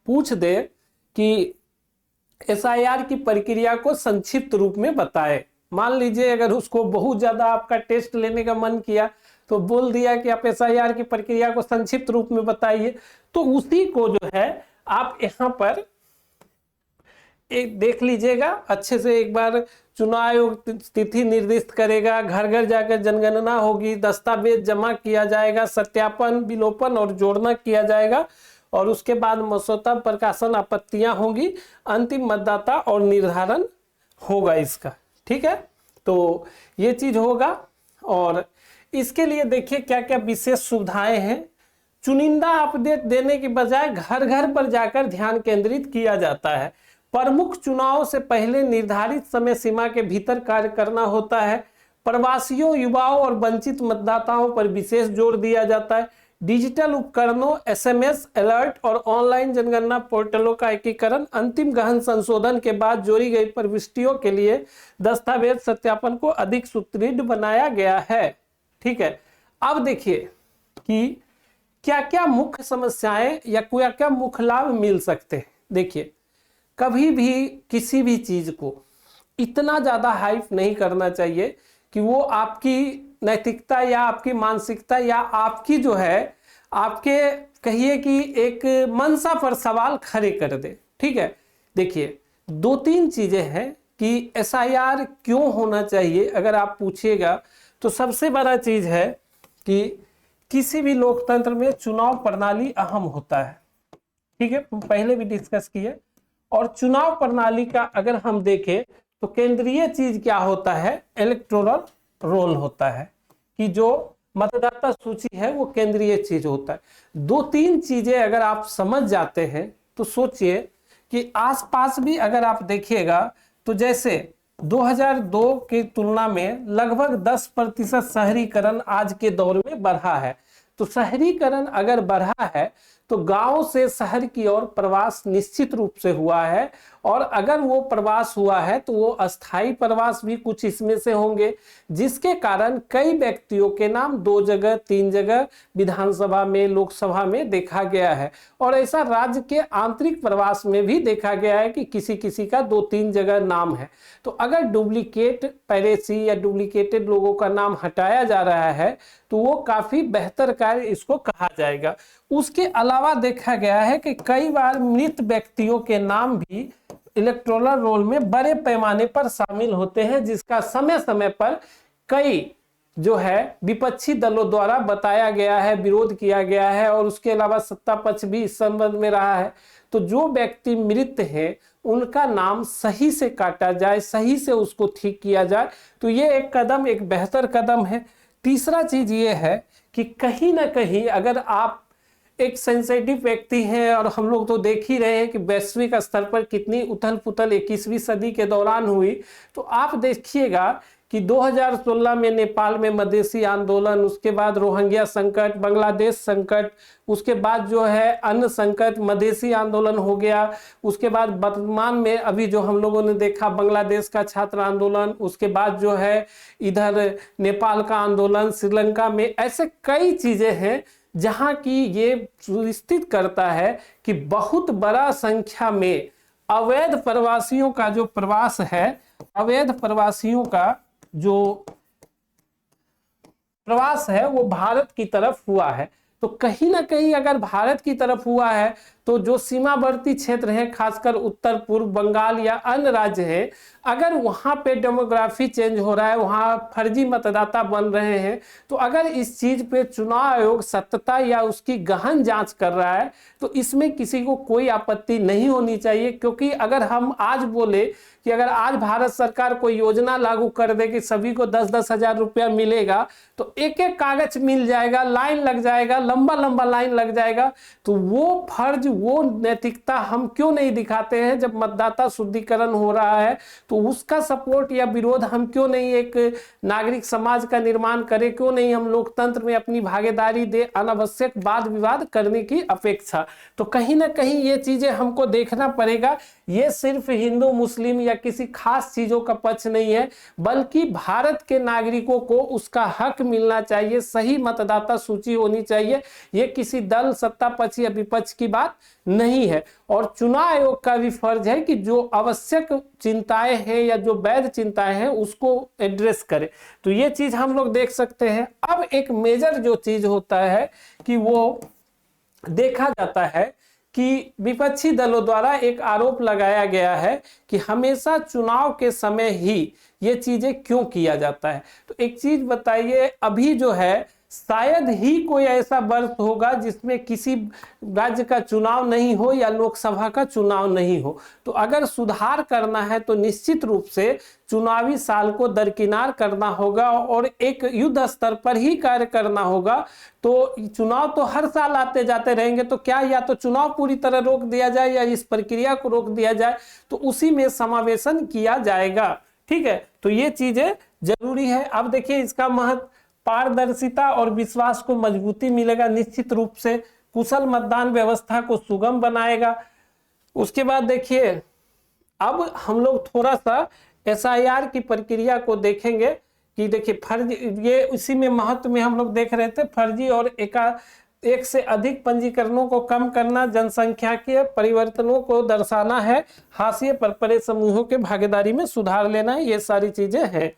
पूछ दे कि एसआईआर की प्रक्रिया को संक्षिप्त रूप में बताए, मान लीजिए अगर उसको बहुत ज्यादा आपका टेस्ट लेने का मन किया तो बोल दिया कि आप एसआईआर की प्रक्रिया को संक्षिप्त रूप में बताइए, तो उसी को जो है आप यहाँ पर एक देख लीजिएगा अच्छे से। एक बार चुनाव आयोग तिथि निर्दिष्ट करेगा, घर घर जाकर जनगणना होगी, दस्तावेज जमा किया जाएगा, सत्यापन, विलोपन और जोड़ना किया जाएगा, और उसके बाद मसौदा प्रकाशन, आपत्तियां होंगी, अंतिम मतदाता और निर्धारण होगा इसका। ठीक है, तो ये चीज होगा। और इसके लिए देखिए क्या क्या विशेष सुविधाएं हैं। चुनिंदा अपडेट देने के बजाय घर घर पर जाकर ध्यान केंद्रित किया जाता है। प्रमुख चुनाव से पहले निर्धारित समय सीमा के भीतर कार्य करना होता है। प्रवासियों, युवाओं और वंचित मतदाताओं पर विशेष जोर दिया जाता है। डिजिटल उपकरणों, एसएमएस अलर्ट और ऑनलाइन जनगणना पोर्टलों का एकीकरण, अंतिम गहन संशोधन के बाद जोड़ी गई प्रविष्टियों के लिए दस्तावेज सत्यापन को अधिक सुदृढ़ बनाया गया है। ठीक है, अब देखिए कि क्या क्या मुख्य समस्याएं या क्या क्या मुख्य लाभ मिल सकते हैं। देखिए, कभी भी किसी भी चीज को इतना ज्यादा हाइप नहीं करना चाहिए कि वो आपकी नैतिकता या आपकी मानसिकता या आपकी जो है आपके कहिए कि एक मंशा पर सवाल खड़े कर दे। ठीक है, देखिए 2-3 चीजें हैं कि एसआईआर क्यों होना चाहिए। अगर आप पूछिएगा तो सबसे बड़ा चीज है कि किसी भी लोकतंत्र में चुनाव प्रणाली अहम होता है। ठीक है, पहले भी डिस्कस किए। और चुनाव प्रणाली का अगर हम देखें तो केंद्रीय चीज क्या होता है, इलेक्टोरल रोल होता है कि जो मतदाता सूची है वो केंद्रीय चीज होता है। 2-3 चीजें अगर आप समझ जाते हैं तो सोचिए कि आसपास भी अगर आप देखिएगा तो जैसे 2002 की तुलना में लगभग 10% शहरीकरण आज के दौर में बढ़ा है। तो शहरीकरण अगर बढ़ा है तो गांव से शहर की ओर प्रवास निश्चित रूप से हुआ है, और अगर वो प्रवास हुआ है तो वो अस्थाई प्रवास भी कुछ इसमें से होंगे, जिसके कारण कई व्यक्तियों के नाम 2 जगह 3 जगह विधानसभा में, लोकसभा में देखा गया है। और ऐसा राज्य के आंतरिक प्रवास में भी देखा गया है कि किसी किसी का 2-3 जगह नाम है। तो अगर डुप्लीकेट पैरेसी या डुप्लीकेटेड लोगों का नाम हटाया जा रहा है तो वो काफी बेहतर कार्य इसको कहा जाएगा। उसके अलावा देखा गया है कि कई बार मृत व्यक्तियों के नाम भी इलेक्टोरल रोल में बड़े पैमाने पर शामिल होते हैं, जिसका समय समय पर कई जो है विपक्षी दलों द्वारा बताया गया है, विरोध किया गया है, और उसके अलावा सत्ता पक्ष भी इस संबंध में रहा है। तो जो व्यक्ति मृत है उनका नाम सही से काटा जाए, सही से उसको ठीक किया जाए, तो ये एक कदम, एक बेहतर कदम है। तीसरा चीज ये है कि कहीं ना कहीं अगर आप एक सेंसिटिव व्यक्ति हैं, और हम लोग तो देख ही रहे हैं कि वैश्विक स्तर पर कितनी उथल पुथल 21वीं सदी के दौरान हुई, तो आप देखिएगा कि 2016 में नेपाल में मधेसी आंदोलन, उसके बाद रोहिंग्या संकट, बांग्लादेश संकट, उसके बाद जो है अन्य संकट, मधेसी आंदोलन हो गया, उसके बाद वर्तमान में अभी जो हम लोगों ने देखा बांग्लादेश का छात्र आंदोलन, उसके बाद जो है इधर नेपाल का आंदोलन, श्रीलंका में, ऐसे कई चीजें हैं जहां की ये सुनिश्चित करता है कि बहुत बड़ा संख्या में अवैध प्रवासियों का जो प्रवास है, अवैध प्रवासियों का जो प्रवास है वो भारत की तरफ हुआ है। तो कहीं ना कहीं अगर भारत की तरफ हुआ है तो जो सीमावर्ती क्षेत्र हैं, खासकर उत्तर पूर्व बंगाल या अन्य राज्य हैं, अगर वहां पे डेमोग्राफी चेंज हो रहा है, वहां फर्जी मतदाता बन रहे हैं, तो अगर इस चीज पे चुनाव आयोग सत्यता या उसकी गहन जांच कर रहा है तो इसमें किसी को कोई आपत्ति नहीं होनी चाहिए। क्योंकि अगर हम आज बोले कि अगर आज भारत सरकार कोई योजना लागू कर दे कि सभी को 10-10 हजार रुपया मिलेगा, तो एक एक कागज मिल जाएगा, लाइन लग जाएगा, लंबा लंबा लाइन लग जाएगा, तो वो फर्ज, वो नैतिकता हम क्यों नहीं दिखाते हैं। जब मतदाता शुद्धिकरण हो रहा है तो उसका सपोर्ट या विरोध हम क्यों नहीं, एक नागरिक समाज का निर्माण करें, क्यों नहीं हम लोकतंत्र में अपनी भागीदारी दे, अनावश्यक वाद विवाद करने की अपेक्षा। तो कहीं ना कहीं ये चीजें हमको देखना पड़ेगा। ये सिर्फ हिंदू मुस्लिम या किसी खास चीजों का पक्ष नहीं है, बल्कि भारत के नागरिकों को उसका हक मिलना चाहिए, सही मतदाता सूची होनी चाहिए। ये किसी दल, सत्ता पक्ष या विपक्ष की बात नहीं है। और चुनाव आयोग का भी फर्ज है कि जो आवश्यक चिंताएं हैं या जो वैध चिंताएं हैं उसको एड्रेस करे। तो ये चीज हम लोग देख सकते हैं। अब एक मेजर जो चीज होता है कि वो देखा जाता है कि विपक्षी दलों द्वारा एक आरोप लगाया गया है कि हमेशा चुनाव के समय ही ये चीजें क्यों किया जाता है। तो एक चीज बताइए, अभी जो है शायद ही कोई ऐसा वर्ष होगा जिसमें किसी राज्य का चुनाव नहीं हो या लोकसभा का चुनाव नहीं हो। तो अगर सुधार करना है तो निश्चित रूप से चुनावी साल को दरकिनार करना होगा और एक युद्ध स्तर पर ही कार्य करना होगा। तो चुनाव तो हर साल आते जाते रहेंगे, तो क्या या तो चुनाव पूरी तरह रोक दिया जाए या इस प्रक्रिया को रोक दिया जाए, तो उसी में समावेशन किया जाएगा। ठीक है, तो ये चीजें जरूरी है। अब देखिए इसका महत्व, पारदर्शिता और विश्वास को मजबूती मिलेगा निश्चित रूप से, कुशल मतदान व्यवस्था को सुगम बनाएगा। उसके बाद देखिए अब हम लोग थोड़ा सा एसआईआर की प्रक्रिया को देखेंगे कि देखिए फर्जी, ये उसी में महत्व में हम लोग देख रहे थे, फर्जी और एक से अधिक पंजीकरणों को कम करना, जनसंख्या के परिवर्तनों को दर्शाना है, हाशिए पर पड़े समूहों के भागीदारी में सुधार लेना है, ये सारी चीजें हैं।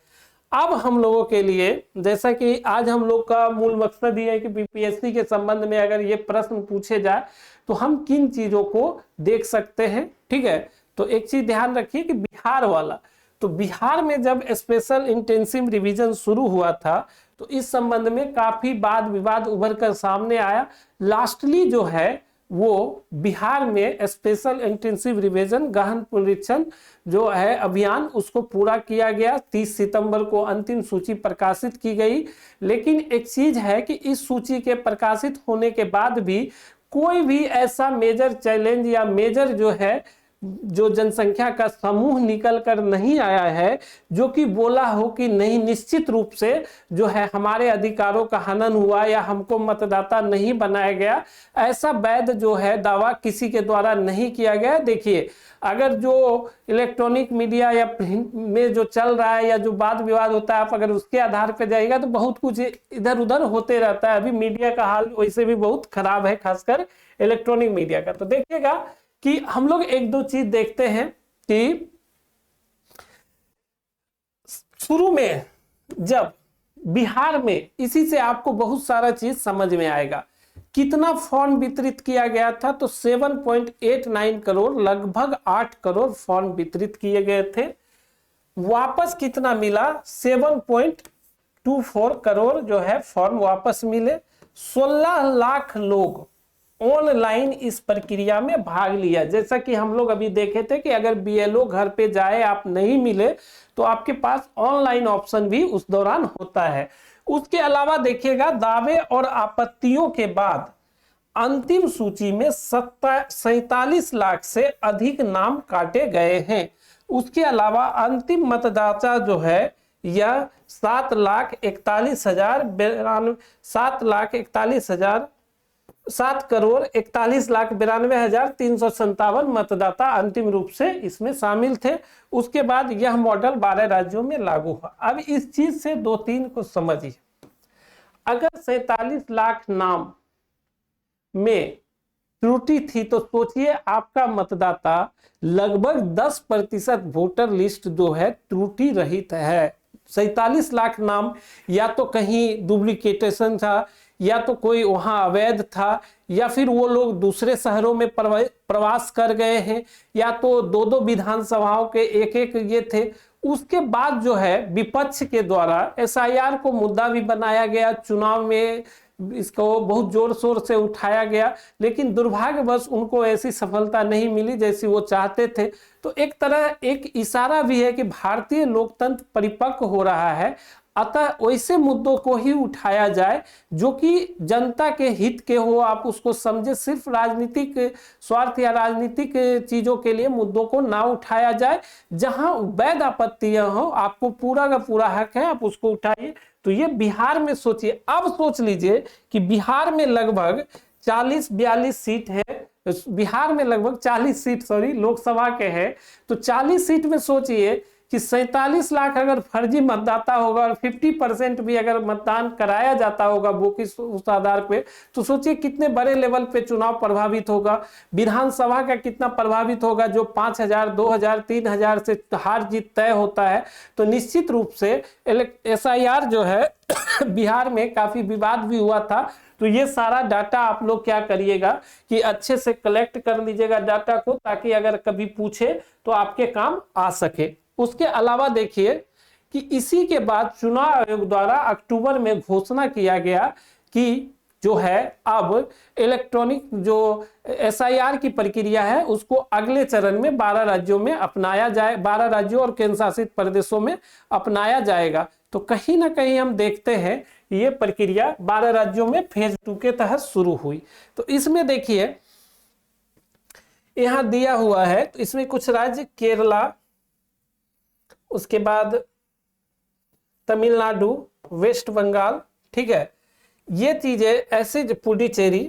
अब हम लोगों के लिए जैसा कि आज हम लोग का मूल मकसद ये है कि बीपीएससी के संबंध में अगर ये प्रश्न पूछे जाए तो हम किन चीजों को देख सकते हैं, ठीक है। तो एक चीज ध्यान रखिए कि बिहार वाला, तो बिहार में जब स्पेशल इंटेंसिव रिवीजन शुरू हुआ था तो इस संबंध में काफी वाद विवाद उभर कर सामने आया। लास्टली जो है वो बिहार में स्पेशल इंटेंसिव रिवीजन गहन पुनरीक्षण जो है अभियान उसको पूरा किया गया। 30 सितंबर को अंतिम सूची प्रकाशित की गई। लेकिन एक चीज है कि इस सूची के प्रकाशित होने के बाद भी कोई भी ऐसा मेजर चैलेंज या मेजर जो है जो जनसंख्या का समूह निकल कर नहीं आया है जो कि बोला हो कि नहीं निश्चित रूप से जो है हमारे अधिकारों का हनन हुआ या हमको मतदाता नहीं बनाया गया, ऐसा वैध जो है दावा किसी के द्वारा नहीं किया गया। देखिए अगर जो इलेक्ट्रॉनिक मीडिया या प्रिंट में जो चल रहा है या जो वाद विवाद होता है, आप अगर उसके आधार पर जाइएगा तो बहुत कुछ इधर उधर होते रहता है। अभी मीडिया का हाल वैसे भी बहुत खराब है, खासकर इलेक्ट्रॉनिक मीडिया का। तो देखिएगा कि हम लोग एक दो चीज देखते हैं कि शुरू में जब बिहार में, इसी से आपको बहुत सारा चीज समझ में आएगा। कितना फॉर्म वितरित किया गया था, तो 7.89 करोड़, लगभग 8 करोड़ फॉर्म वितरित किए गए थे। वापस कितना मिला, 7.24 करोड़ जो है फॉर्म वापस मिले। 16 लाख लोग ऑनलाइन इस प्रक्रिया में भाग लिया। जैसा कि हम लोग अभी देखे थे कि अगर बीएलओ घर पे जाए, आप नहीं मिले तो आपके पास ऑनलाइन ऑप्शन भी उस दौरान होता है। उसके अलावा देखिएगा दावे और आपत्तियों के बाद अंतिम सूची में 47 लाख से अधिक नाम काटे गए हैं। उसके अलावा अंतिम मतदाता जो है यह 7,41,357 मतदाता अंतिम रूप से इसमें शामिल थे। उसके बाद यह मॉडल 12 राज्यों में लागू हुआ। अब इस चीज से 2-3 को समझिए। अगर 47 लाख नाम में त्रुटि थी तो सोचिए आपका मतदाता लगभग 10% वोटर लिस्ट जो है त्रुटि रहित है। 47 लाख नाम या तो कहीं डुप्लीकेटेशन था, या तो कोई वहां अवैध था, या फिर वो लोग दूसरे शहरों में प्रवास कर गए हैं, या तो 2-2 विधानसभाओं के एक ये थे। उसके बाद जो है विपक्ष के द्वारा एसआईआर को मुद्दा भी बनाया गया, चुनाव में इसको बहुत जोर शोर से उठाया गया, लेकिन दुर्भाग्यवश उनको ऐसी सफलता नहीं मिली जैसी वो चाहते थे। तो एक तरह एक इशारा भी है कि भारतीय लोकतंत्र परिपक्व हो रहा है। अतः वैसे मुद्दों को ही उठाया जाए जो कि जनता के हित के हो, आप उसको समझे। सिर्फ राजनीतिक स्वार्थ या राजनीतिक चीजों के लिए मुद्दों को ना उठाया जाए। जहां वैध आपत्तियां हो, आपको पूरा का पूरा हक है, आप उसको उठाइए। तो ये बिहार में सोचिए। अब सोच लीजिए कि बिहार में लगभग 40-42 सीट है, बिहार में लगभग 40 सीट लोकसभा के हैं। तो 40 सीट में सोचिए कि 47 लाख अगर फर्जी मतदाता होगा और 50% भी अगर मतदान कराया जाता होगा वो किस उस आधार पे, तो सोचिए कितने बड़े लेवल पे चुनाव प्रभावित होगा। विधानसभा का कितना प्रभावित होगा, जो 5,000, 2,000, 3,000 से हार जीत तय होता है। तो निश्चित रूप से एसआईआर जो है बिहार में काफी विवाद भी हुआ था। तो ये सारा डाटा आप लोग क्या करिएगा कि अच्छे से कलेक्ट कर लीजिएगा डाटा को, ताकि अगर कभी पूछे तो आपके काम आ सके। उसके अलावा देखिए कि इसी के बाद चुनाव आयोग द्वारा अक्टूबर में घोषणा किया गया कि जो है अब इलेक्ट्रॉनिक जो एसआईआर की प्रक्रिया है उसको अगले चरण में 12 राज्यों में अपनाया जाए, 12 राज्यों और केंद्र शासित प्रदेशों में अपनाया जाएगा। तो कहीं ना कहीं हम देखते हैं ये प्रक्रिया 12 राज्यों में फेज 2 के तहत शुरू हुई। तो इसमें देखिए यहां दिया हुआ है, तो इसमें कुछ राज्य केरला, उसके बाद तमिलनाडु, वेस्ट बंगाल, ठीक है, ये चीजें ऐसे पुडुचेरी।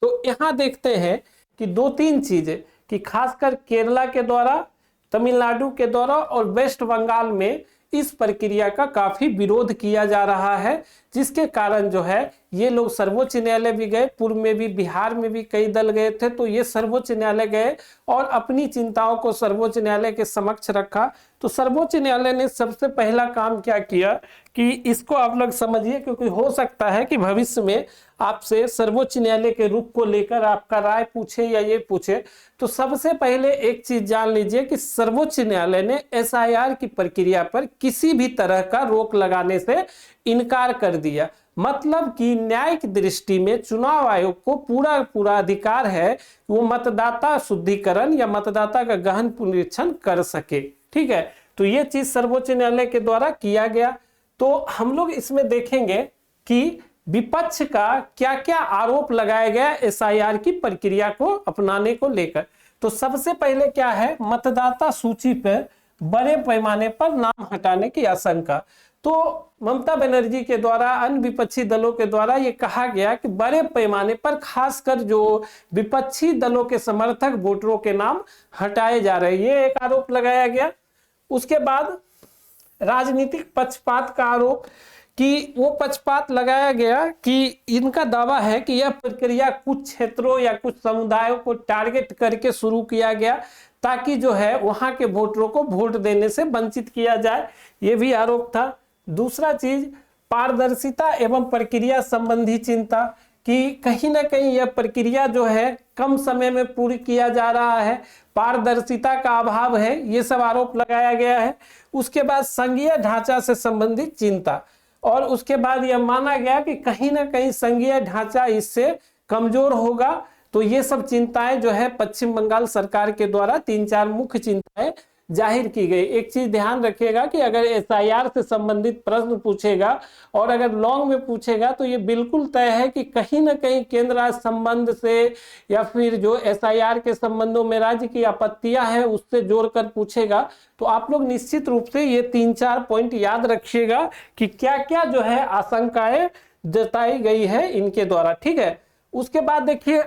तो यहाँ देखते हैं कि 2-3 चीजें कि खासकर केरला के द्वारा, तमिलनाडु के द्वारा और वेस्ट बंगाल में इस प्रक्रिया का काफी विरोध किया जा रहा है, जिसके कारण जो है ये लोग सर्वोच्च न्यायालय भी गए। पूर्व में भी बिहार में भी कई दल गए थे, तो ये सर्वोच्च न्यायालय गए और अपनी चिंताओं को सर्वोच्च न्यायालय के समक्ष रखा। तो सर्वोच्च न्यायालय ने सबसे पहला काम क्या किया कि इसको आप लोग समझिए, क्योंकि हो सकता है कि भविष्य में आपसे सर्वोच्च न्यायालय के रुख को लेकर आपका राय पूछे या ये पूछे। तो सबसे पहले एक चीज जान लीजिए कि सर्वोच्च न्यायालय ने एसआईआर की प्रक्रिया पर किसी भी तरह का रोक लगाने से इनकार कर दिया। मतलब कि न्यायिक दृष्टि में चुनाव आयोग को पूरा अधिकार है कि वो मतदाता शुद्धिकरण या मतदाता का गहन पुनरीक्षण कर सके। ठीक है, तो ये चीज सर्वोच्च न्यायालय के द्वारा किया गया। तो हम लोग इसमें देखेंगे कि विपक्ष का क्या क्या आरोप लगाया गया एसआईआर की प्रक्रिया को अपनाने को लेकर। तो सबसे पहले क्या है, मतदाता सूची पर बड़े पैमाने पर नाम हटाने की आशंका। तो ममता बनर्जी के द्वारा, अन्य विपक्षी दलों के द्वारा ये कहा गया कि बड़े पैमाने पर खासकर जो विपक्षी दलों के समर्थक वोटरों के नाम हटाए जा रहे हैं, ये एक आरोप लगाया गया। उसके बाद राजनीतिक पक्षपात का आरोप, कि वो पक्षपात लगाया गया कि इनका दावा है कि यह प्रक्रिया कुछ क्षेत्रों या कुछ समुदायों को टारगेट करके शुरू किया गया ताकि जो है वहां के वोटरों को वोट देने से वंचित किया जाए, ये भी आरोप था। दूसरा चीज, पारदर्शिता एवं प्रक्रिया संबंधी चिंता, कि कहीं ना कहीं यह प्रक्रिया जो है कम समय में पूरी किया जा रहा है, पारदर्शिता का अभाव है, ये सब आरोप लगाया गया है। उसके बाद संघीय ढांचा से संबंधित चिंता, और उसके बाद यह माना गया कि कहीं ना कहीं संघीय ढांचा इससे कमजोर होगा। तो ये सब चिंताएं जो है पश्चिम बंगाल सरकार के द्वारा 3-4 मुख्य चिंताएं जाहिर की गई। एक चीज ध्यान रखिएगा कि अगर एसआईआर से संबंधित प्रश्न पूछेगा और अगर लॉन्ग में पूछेगा तो ये बिल्कुल तय है कि कहीं ना कहीं केंद्र राज्य संबंध से या फिर जो एसआईआर के संबंधों में राज्य की आपत्तियां हैं उससे जोड़कर पूछेगा। तो आप लोग निश्चित रूप से ये 3-4 पॉइंट याद रखिएगा कि क्या क्या जो है आशंकाएं जताई गई है इनके द्वारा। ठीक है, उसके बाद देखिए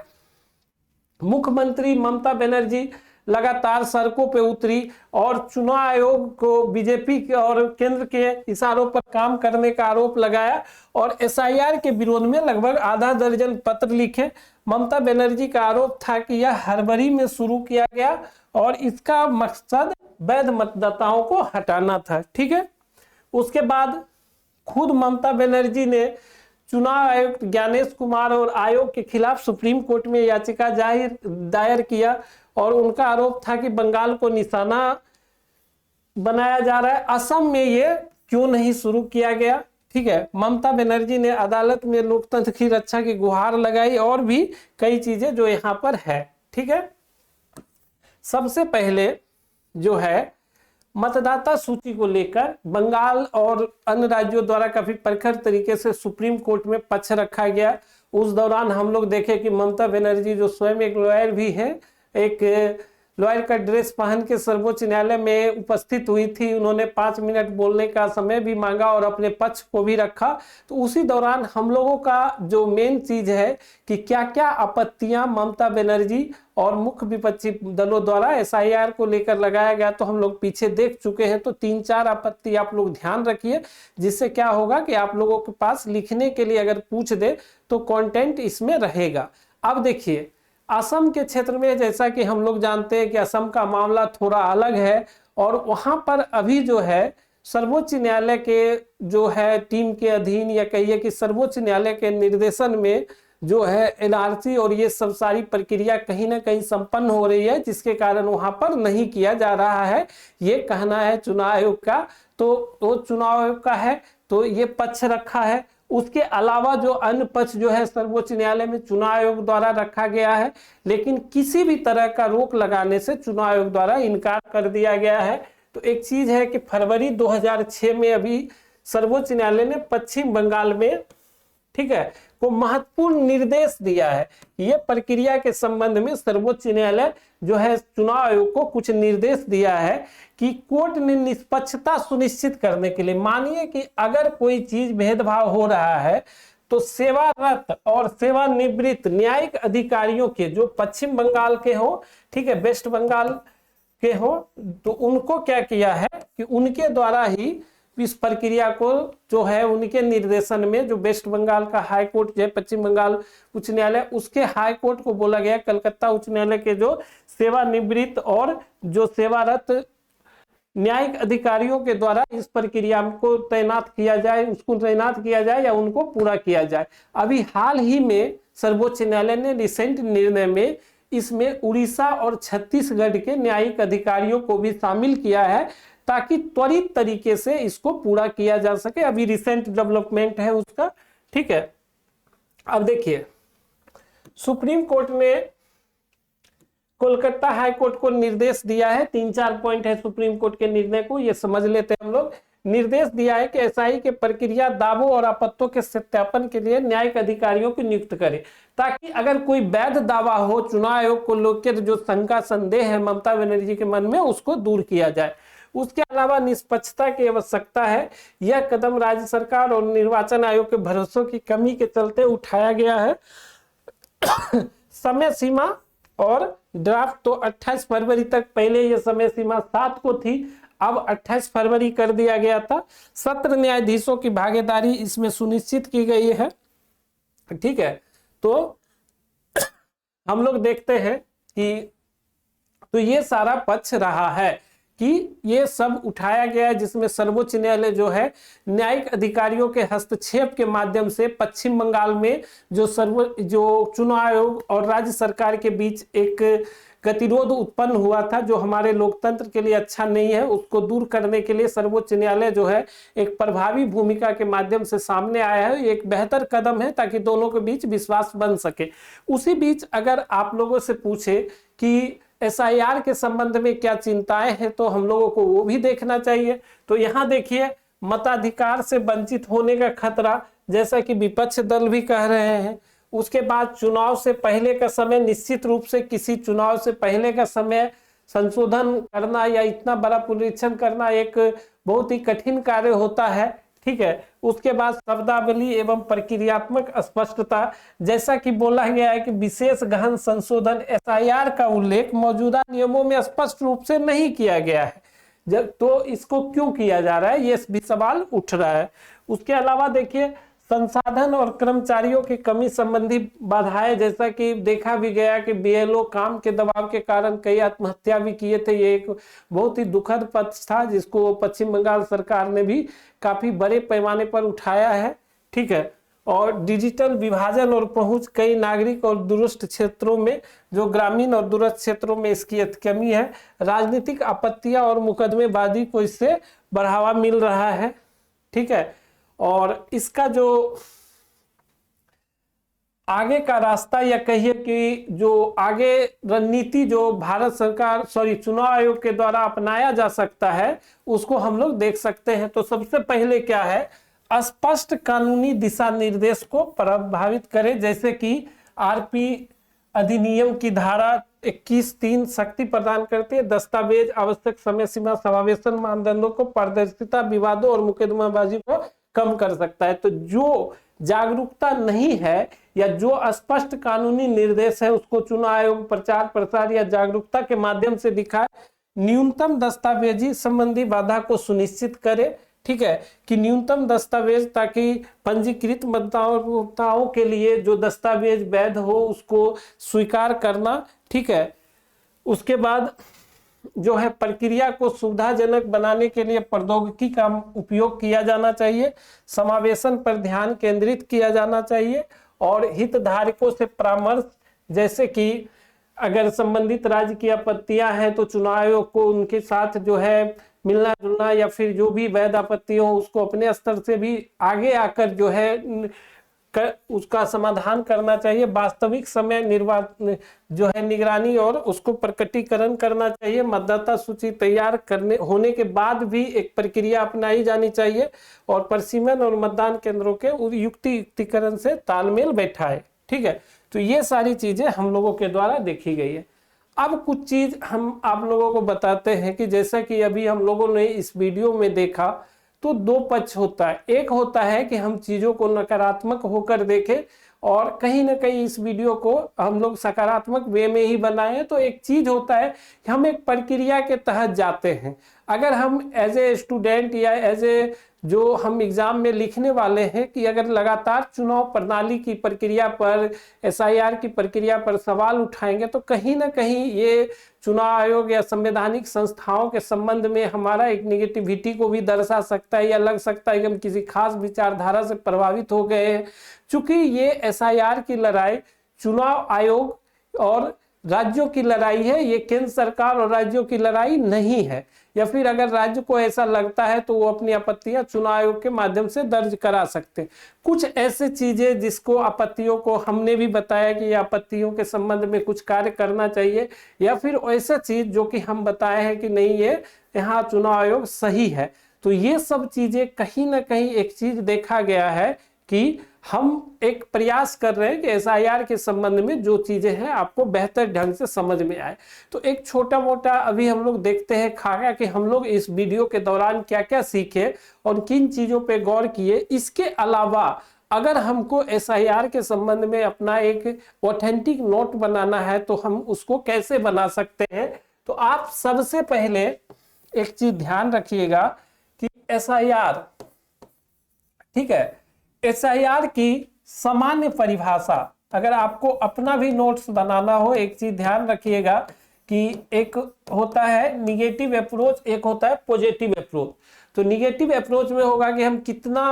मुख्यमंत्री ममता बनर्जी लगातार सड़कों पे उतरी और चुनाव आयोग को बीजेपी के और केंद्र के इशारों पर काम करने का आरोप लगाया और एसआईआर के विरोध में लगभग आधा दर्जन पत्र लिखे। ममता बनर्जी का आरोप था कि यह हड़बड़ी में शुरू किया गया और इसका मकसद वैध मतदाताओं को हटाना था। ठीक है, उसके बाद खुद ममता बनर्जी ने चुनाव आयुक्त ज्ञानेश कुमार और आयोग के खिलाफ सुप्रीम कोर्ट में याचिका दायर किया और उनका आरोप था कि बंगाल को निशाना बनाया जा रहा है, असम में ये क्यों नहीं शुरू किया गया। ठीक है, ममता बनर्जी ने अदालत में लोकतंत्र की रक्षा की गुहार लगाई और भी कई चीजें जो यहाँ पर है। ठीक है, सबसे पहले जो है मतदाता सूची को लेकर बंगाल और अन्य राज्यों द्वारा काफी प्रखर तरीके से सुप्रीम कोर्ट में पक्ष रखा गया। उस दौरान हम लोग देखे कि ममता बनर्जी जो स्वयं एक लॉयर भी है, एक लॉयर का ड्रेस पहन के सर्वोच्च न्यायालय में उपस्थित हुई थी। उन्होंने 5 मिनट बोलने का समय भी मांगा और अपने पक्ष को भी रखा। तो उसी दौरान हम लोगों का जो मेन चीज है कि क्या क्या आपत्तियां ममता बनर्जी और मुख्य विपक्षी दलों द्वारा एसआईआर को लेकर लगाया गया, तो हम लोग पीछे देख चुके हैं। तो 3-4 आपत्ति आप लोग ध्यान रखिए, जिससे क्या होगा कि आप लोगों के पास लिखने के लिए अगर पूछ दे तो कंटेंट इसमें रहेगा। अब देखिए असम के क्षेत्र में, जैसा कि हम लोग जानते हैं कि असम का मामला थोड़ा अलग है और वहां पर अभी जो है सर्वोच्च न्यायालय के जो है टीम के अधीन या कहिए कि सर्वोच्च न्यायालय के निर्देशन में जो है एनआरसी और ये सब सारी प्रक्रिया कहीं ना कहीं संपन्न हो रही है, जिसके कारण वहां पर नहीं किया जा रहा है, ये कहना है चुनाव आयोग का। तो वो चुनाव आयोग का है तो ये पक्ष रखा है। उसके अलावा जो अन्य पक्ष जो है सर्वोच्च न्यायालय में चुनाव आयोग द्वारा रखा गया है, लेकिन किसी भी तरह का रोक लगाने से चुनाव आयोग द्वारा इनकार कर दिया गया है। तो एक चीज है कि फरवरी 2006 में अभी सर्वोच्च न्यायालय ने पश्चिम बंगाल में, ठीक है, को महत्वपूर्ण निर्देश दिया है। ये प्रक्रिया के संबंध में सर्वोच्च न्यायालय जो है चुनाव आयोग को कुछ निर्देश दिया है कि कोर्ट ने निष्पक्षता सुनिश्चित करने के लिए, मानिए कि अगर कोई चीज भेदभाव हो रहा है तो सेवारत और सेवानिवृत्त न्यायिक अधिकारियों के जो पश्चिम बंगाल के हो, ठीक है, वेस्ट बंगाल के हो, तो उनको क्या किया है कि उनके द्वारा ही इस प्रक्रिया को जो है उनके निर्देशन में, जो वेस्ट बंगाल का हाई कोर्ट जो है पश्चिम बंगाल उच्च न्यायालय, उसके हाई कोर्ट को बोला गया कलकत्ता उच्च न्यायालय के जो सेवानिवृत्त और जो सेवारत न्यायिक अधिकारियों के द्वारा इस प्रक्रिया को तैनात किया जाए, उसको तैनात किया जाए या उनको पूरा किया जाए। अभी हाल ही में सर्वोच्च न्यायालय ने रिसेंट निर्णय में इसमें उड़ीसा और छत्तीसगढ़ के न्यायिक अधिकारियों को भी शामिल किया है ताकि त्वरित तरीके से इसको पूरा किया जा सके। अभी रिसेंट डेवलपमेंट है उसका, ठीक है। अब देखिए, सुप्रीम कोर्ट ने कोलकाता हाई कोर्ट को निर्देश दिया है, 3-4 पॉइंट है सुप्रीम कोर्ट के निर्णय को, ये समझ लेते हैं हम लोग। निर्देश दिया है कि एसआई के प्रक्रिया दावों और आपत्तियों के सत्यापन के लिए न्यायिक अधिकारियों को नियुक्त करे, ताकि अगर कोई वैध दावा हो चुनाव आयोग को लेकर जो शंका संदेह है ममता बनर्जी के मन में, उसको दूर किया जाए। उसके अलावा निष्पक्षता की आवश्यकता है। यह कदम राज्य सरकार और निर्वाचन आयोग के भरोसे की कमी के चलते उठाया गया है। समय सीमा और ड्राफ्ट तो 28 फरवरी तक, पहले यह समय सीमा 7 को थी, अब 28 फरवरी कर दिया गया था। सत्र न्यायाधीशों की भागीदारी इसमें सुनिश्चित की गई है, ठीक है। तो हम लोग देखते हैं कि तो ये सारा पक्ष रहा है कि ये सब उठाया गया है, जिसमें सर्वोच्च न्यायालय जो है न्यायिक अधिकारियों के हस्तक्षेप के माध्यम से पश्चिम बंगाल में जो चुनाव आयोग और राज्य सरकार के बीच एक गतिरोध उत्पन्न हुआ था, जो हमारे लोकतंत्र के लिए अच्छा नहीं है, उसको दूर करने के लिए सर्वोच्च न्यायालय जो है एक प्रभावी भूमिका के माध्यम से सामने आया है। एक बेहतर कदम है ताकि दोनों के बीच विश्वास बन सके। उसी बीच अगर आप लोगों से पूछे कि एसआईआर के संबंध में क्या चिंताएं हैं, तो हम लोगों को वो भी देखना चाहिए। तो यहाँ देखिए, मताधिकार से वंचित होने का खतरा, जैसा कि विपक्ष दल भी कह रहे हैं। उसके बाद चुनाव से पहले का समय, निश्चित रूप से किसी चुनाव से पहले का समय संशोधन करना या इतना बड़ा पुनरीक्षण करना एक बहुत ही कठिन कार्य होता है, ठीक है। उसके बाद शब्दावली एवं प्रक्रियात्मक स्पष्टता, जैसा कि बोला गया है कि विशेष गहन संशोधन एसआईआर का उल्लेख मौजूदा नियमों में स्पष्ट रूप से नहीं किया गया है, जब तो इसको क्यों किया जा रहा है, ये भी सवाल उठ रहा है। उसके अलावा देखिए, संसाधन और कर्मचारियों की कमी संबंधी बाधाएं, जैसा कि देखा भी गया कि बीएलओ काम के दबाव के कारण कई आत्महत्या भी किए थे। ये एक बहुत ही दुखद पक्ष था जिसको पश्चिम बंगाल सरकार ने भी काफी बड़े पैमाने पर उठाया है, ठीक है। और डिजिटल विभाजन और पहुंच, कई नागरिक और दूरस्थ क्षेत्रों में, जो ग्रामीण और दूरस्थ क्षेत्रों में इसकी कमी है। राजनीतिक आपत्तियां और मुकदमेबाजी को इससे बढ़ावा मिल रहा है, ठीक है। और इसका जो आगे का रास्ता, या कहिए कि जो आगे रणनीति जो भारत सरकार चुनाव आयोग के द्वारा अपनाया जा सकता है, उसको हम लोग देख सकते हैं। तो सबसे पहले क्या है, स्पष्ट कानूनी दिशा निर्देश को प्रभावित करें, जैसे कि आरपी अधिनियम की धारा 21(3) शक्ति प्रदान करती है। दस्तावेज, आवश्यक समय सीमा, समावेशन मानदंडों को, पारदर्शिता, विवादों और मुकदमेबाजी को कम कर सकता है। तो जो जागरूकता नहीं है या जो स्पष्ट कानूनी निर्देश है, उसको चुनाव आयोग प्रचार प्रसार या जागरूकता के माध्यम से दिखाए। न्यूनतम दस्तावेजी संबंधी बाधा को सुनिश्चित करे, ठीक है, कि न्यूनतम दस्तावेज, ताकि पंजीकृत मतदाताओं के लिए जो दस्तावेज वैध हो उसको स्वीकार करना, ठीक है। उसके बाद जो है प्रक्रिया को सुविधाजनक बनाने के लिए प्रौद्योगिकी का उपयोग किया जाना चाहिए। समावेशन पर ध्यान केंद्रित किया जाना चाहिए और हितधारकों से परामर्श, जैसे कि अगर संबंधित राज्य की आपत्तियां हैं तो चुनाव आयोग को उनके साथ जो है मिलना जुलना, या फिर जो भी वैध आपत्ति हो उसको अपने स्तर से भी आगे आकर जो है उसका समाधान करना चाहिए, वास्तविक समय निर्वाचन जो है निगरानी और उसको प्रकटीकरण करना चाहिए। मतदाता सूची तैयार करने होने के बाद भी एक प्रक्रिया अपनाई जानी चाहिए और प्रशिक्षण और मतदान केंद्रों के युक्तिकरण से तालमेल बैठाए। ठीक है, तो ये सारी चीजें हम लोगों के द्वारा देखी गई है। अब कुछ चीज हम आप लोगों को बताते हैं कि जैसा कि अभी हम लोगों ने इस वीडियो में देखा, तो दो पक्ष होता है। एक होता है कि हम चीजों को नकारात्मक होकर देखें और कहीं ना कहीं इस वीडियो को हम लोग सकारात्मक वे में ही बनाए। तो एक चीज होता है कि हम एक प्रक्रिया के तहत जाते हैं। अगर हम एज ए स्टूडेंट या एज ए जो हम एग्जाम में लिखने वाले हैं कि अगर लगातार चुनाव प्रणाली की प्रक्रिया पर, एसआईआर की प्रक्रिया पर सवाल उठाएंगे तो कहीं ना कहीं ये चुनाव आयोग या संवैधानिक संस्थाओं के संबंध में हमारा एक निगेटिविटी को भी दर्शा सकता है या लग सकता है कि हम किसी खास विचारधारा से प्रभावित हो गए हैं। चूंकि ये एसआईआर की लड़ाई चुनाव आयोग और राज्यों की लड़ाई है, ये केंद्र सरकार और राज्यों की लड़ाई नहीं है। या फिर अगर राज्य को ऐसा लगता है तो वो अपनी आपत्तियां चुनाव आयोग के माध्यम से दर्ज करा सकते हैं। कुछ ऐसे चीजें जिसको आपत्तियों को हमने भी बताया कि आपत्तियों के संबंध में कुछ कार्य करना चाहिए, या फिर ऐसा चीज जो कि हम बताए हैं कि नहीं ये यहाँ चुनाव आयोग सही है। तो ये सब चीजें कहीं ना कहीं एक चीज देखा गया है कि हम एक प्रयास कर रहे हैं कि एसआईआर के संबंध में जो चीजें हैं आपको बेहतर ढंग से समझ में आए। तो एक छोटा मोटा अभी हम लोग देखते हैं खाका कि हम लोग इस वीडियो के दौरान क्या क्या सीखे और किन चीजों पे गौर किए। इसके अलावा अगर हमको एसआईआर के संबंध में अपना एक ऑथेंटिक नोट बनाना है तो हम उसको कैसे बना सकते हैं। तो आप सबसे पहले एक चीज ध्यान रखिएगा कि एसआईआर, ठीक है, एसआईआर की सामान्य परिभाषा अगर आपको अपना भी नोट्स बनाना हो, एक चीज ध्यान रखिएगा कि एक होता है निगेटिव अप्रोच, एक होता है पॉजिटिव अप्रोच। तो निगेटिव अप्रोच में होगा कि हम कितना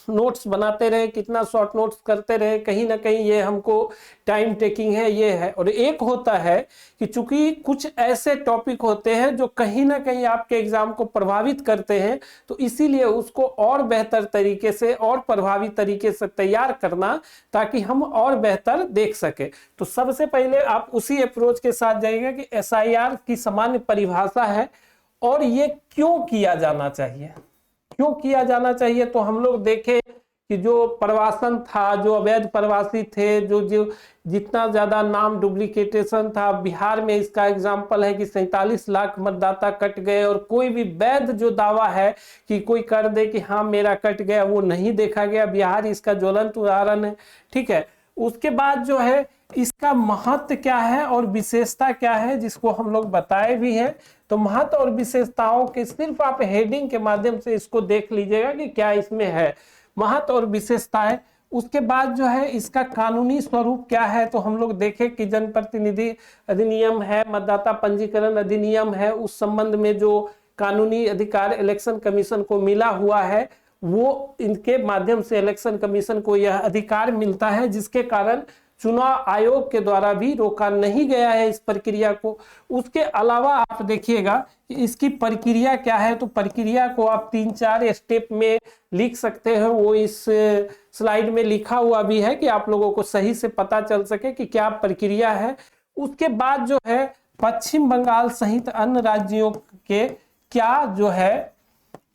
नोट्स बनाते रहे, कितना शॉर्ट नोट्स करते रहे, कहीं ना कहीं ये हमको टाइम टेकिंग है, ये है। और एक होता है कि चूंकि कुछ ऐसे टॉपिक होते हैं जो कहीं ना कहीं आपके एग्जाम को प्रभावित करते हैं, तो इसीलिए उसको और बेहतर तरीके से और प्रभावी तरीके से तैयार करना ताकि हम और बेहतर देख सके। तो सबसे पहले आप उसी अप्रोच के साथ जाइएगा कि एसआईआर की सामान्य परिभाषा है और ये क्यों किया जाना चाहिए। क्यों किया जाना चाहिए तो हम लोग देखें कि जो प्रवासन था, जो अवैध प्रवासी थे, जो जितना ज्यादा नाम डुप्लीकेटेशन था, बिहार में इसका एग्जाम्पल है कि 47 लाख मतदाता कट गए और कोई भी वैध जो दावा है कि कोई कर दे कि हाँ मेरा कट गया, वो नहीं देखा गया। बिहार इसका ज्वलंत उदाहरण है। ठीक है, उसके बाद जो है इसका महत्व क्या है और विशेषता क्या है जिसको हम लोग बताए भी हैं। तो महत्व और विशेषताओं के सिर्फ आप हेडिंग के माध्यम से इसको देख लीजिएगा कि क्या इसमें है महत्व और विशेषताएं। उसके बाद जो है इसका कानूनी स्वरूप क्या है, तो हम लोग देखें कि जनप्रतिनिधि अधिनियम है, मतदाता पंजीकरण अधिनियम है, उस संबंध में जो कानूनी अधिकार इलेक्शन कमीशन को मिला हुआ है, वो इनके माध्यम से इलेक्शन कमीशन को यह अधिकार मिलता है जिसके कारण चुनाव आयोग के द्वारा भी रोका नहीं गया है इस प्रक्रिया को। उसके अलावा आप देखिएगा कि इसकी प्रक्रिया क्या है, तो प्रक्रिया को आप 3-4 स्टेप में लिख सकते हैं। वो इस स्लाइड में लिखा हुआ भी है कि आप लोगों को सही से पता चल सके कि क्या प्रक्रिया है। उसके बाद जो है पश्चिम बंगाल सहित अन्य राज्यों के क्या जो है,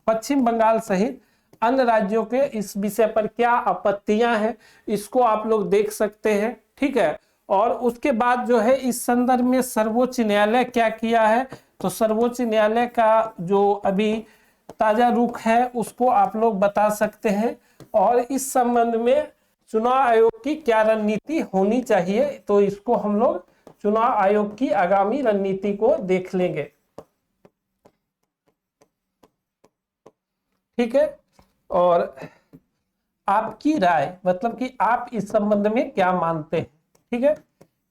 पश्चिम बंगाल सहित अन्य राज्यों के इस विषय पर क्या आपत्तियां हैं, इसको आप लोग देख सकते हैं। ठीक है, और उसके बाद जो है इस संदर्भ में सर्वोच्च न्यायालय क्या किया है, तो सर्वोच्च न्यायालय का जो अभी ताजा रुख है उसको आप लोग बता सकते हैं। और इस संबंध में चुनाव आयोग की क्या रणनीति होनी चाहिए, तो इसको हम लोग चुनाव आयोग की आगामी रणनीति को देख लेंगे। ठीक है, और आपकी राय मतलब कि आप इस संबंध में क्या मानते हैं। ठीक है,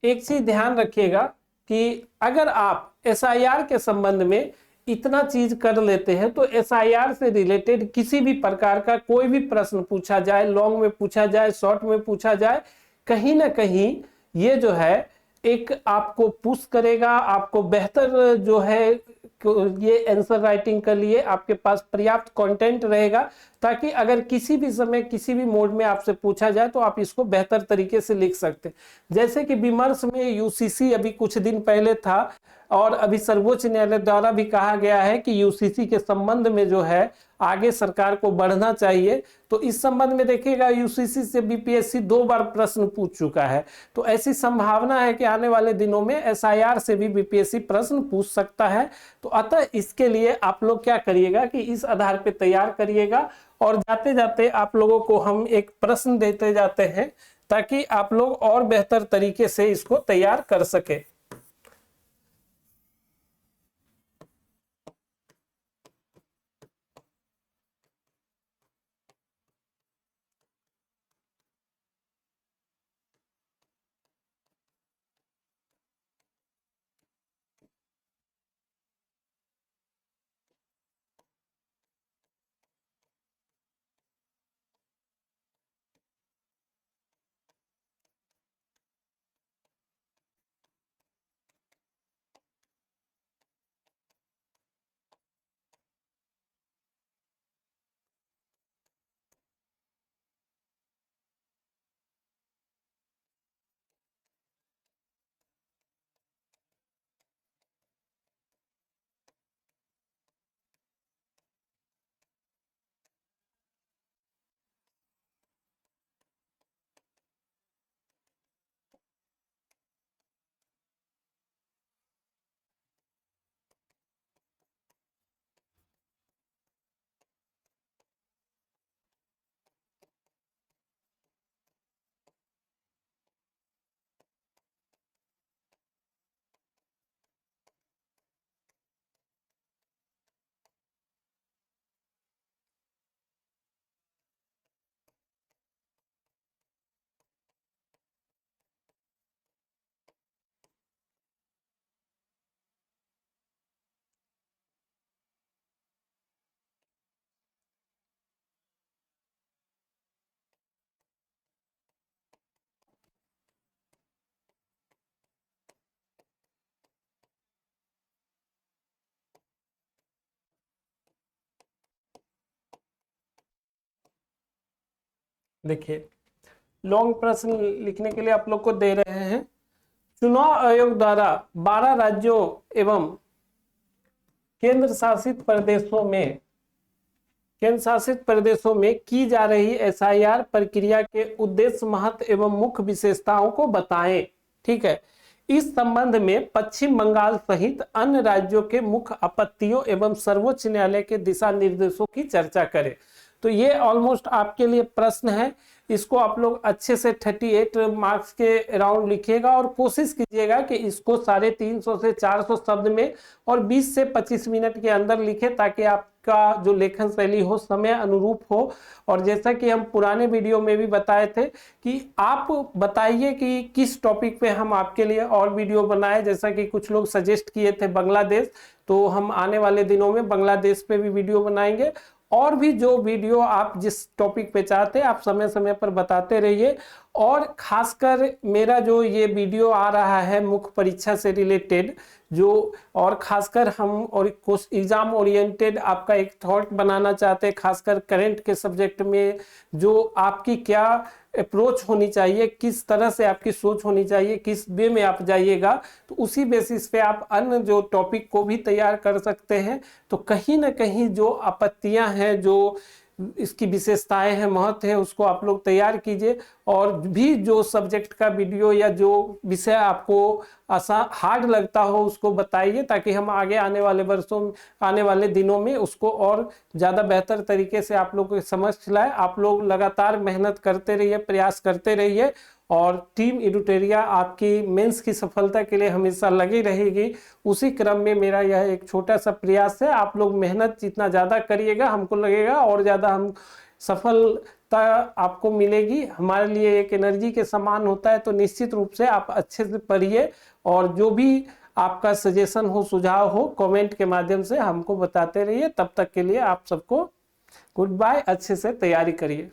एक चीज ध्यान रखिएगा कि अगर आप एसआईआर के संबंध में इतना चीज कर लेते हैं तो एसआईआर से रिलेटेड किसी भी प्रकार का कोई भी प्रश्न पूछा जाए, लॉन्ग में पूछा जाए, शॉर्ट में पूछा जाए, कहीं ना कहीं ये जो है एक आपको पुश करेगा, आपको बेहतर जो है ये आंसर राइटिंग के लिए आपके पास पर्याप्त कंटेंट रहेगा, ताकि अगर किसी भी समय किसी भी मोड में आपसे पूछा जाए तो आप इसको बेहतर तरीके से लिख सकते। जैसे कि विमर्श में यूसीसी अभी कुछ दिन पहले था, और अभी सर्वोच्च न्यायालय द्वारा भी कहा गया है कि यूसीसी के संबंध में जो है आगे सरकार को बढ़ना चाहिए। तो इस संबंध में देखिएगा यूसीसी से बीपीएससी 2 बार प्रश्न पूछ चुका है, तो ऐसी संभावना है कि आने वाले दिनों में एसआईआर से भी बीपीएससी प्रश्न पूछ सकता है। तो अतः इसके लिए आप लोग क्या करिएगा कि इस आधार पे तैयार करिएगा, और जाते जाते आप लोगों को हम एक प्रश्न देते जाते हैं ताकि आप लोग और बेहतर तरीके से इसको तैयार कर सके। देखिए, लॉन्ग प्रश्न लिखने के लिए आप लोग को दे रहे हैं। चुनाव आयोग द्वारा 12 राज्यों एवं केंद्र शासित प्रदेशों में की जा रही एसआईआर प्रक्रिया के उद्देश्य, महत्व एवं मुख्य विशेषताओं को बताएं। ठीक है, इस संबंध में पश्चिम बंगाल सहित अन्य राज्यों के मुख्य आपत्तियों एवं सर्वोच्च न्यायालय के दिशा निर्देशों की चर्चा करें। तो ये ऑलमोस्ट आपके लिए प्रश्न है, इसको आप लोग अच्छे से 38 मार्क्स के अराउंड लिखिएगा, और कोशिश कीजिएगा कि इसको 350 से 400 शब्द में और 20 से 25 मिनट के अंदर लिखे, ताकि आपका जो लेखन शैली हो समय अनुरूप हो। और जैसा कि हम पुराने वीडियो में भी बताए थे कि आप बताइए कि किस टॉपिक पे हम आपके लिए और वीडियो बनाए। जैसा कि कुछ लोग सजेस्ट किए थे बांग्लादेश, तो हम आने वाले दिनों में बांग्लादेश पे भी वीडियो बनाएंगे। और भी जो वीडियो आप जिस टॉपिक पे चाहते हैं आप समय समय पर बताते रहिए। और खासकर मेरा जो ये वीडियो आ रहा है मुख्य परीक्षा से रिलेटेड, जो और खासकर हम और एग्जाम ओरिएंटेड आपका एक थॉट बनाना चाहते हैं, खासकर करंट के सब्जेक्ट में जो आपकी क्या अप्रोच होनी चाहिए, किस तरह से आपकी सोच होनी चाहिए, किस वे में आप जाइएगा, तो उसी बेसिस पे आप अन्य जो टॉपिक को भी तैयार कर सकते हैं। तो कहीं ना कहीं जो आपत्तियां हैं, जो इसकी विशेषताएं हैं, महत्व है, उसको आप लोग तैयार कीजिए। और भी जो सब्जेक्ट का वीडियो या जो विषय आपको हार्ड लगता हो उसको बताइए, ताकि हम आगे आने वाले वर्षों आने वाले दिनों में उसको और ज़्यादा बेहतर तरीके से आप लोग को समझ लाए। आप लोग लगातार मेहनत करते रहिए, प्रयास करते रहिए, और टीम एडुटेरिया आपकी मेंस की सफलता के लिए हमेशा लगी रहेगी। उसी क्रम में मेरा यह एक छोटा सा प्रयास है, आप लोग मेहनत जितना ज़्यादा करिएगा हमको लगेगा और ज़्यादा हम सफलता आपको मिलेगी। हमारे लिए एक एनर्जी के समान होता है। तो निश्चित रूप से आप अच्छे से पढ़िए, और जो भी आपका सजेशन हो, सुझाव हो, कमेंट के माध्यम से हमको बताते रहिए। तब तक के लिए आप सबको गुड बाय, अच्छे से तैयारी करिए।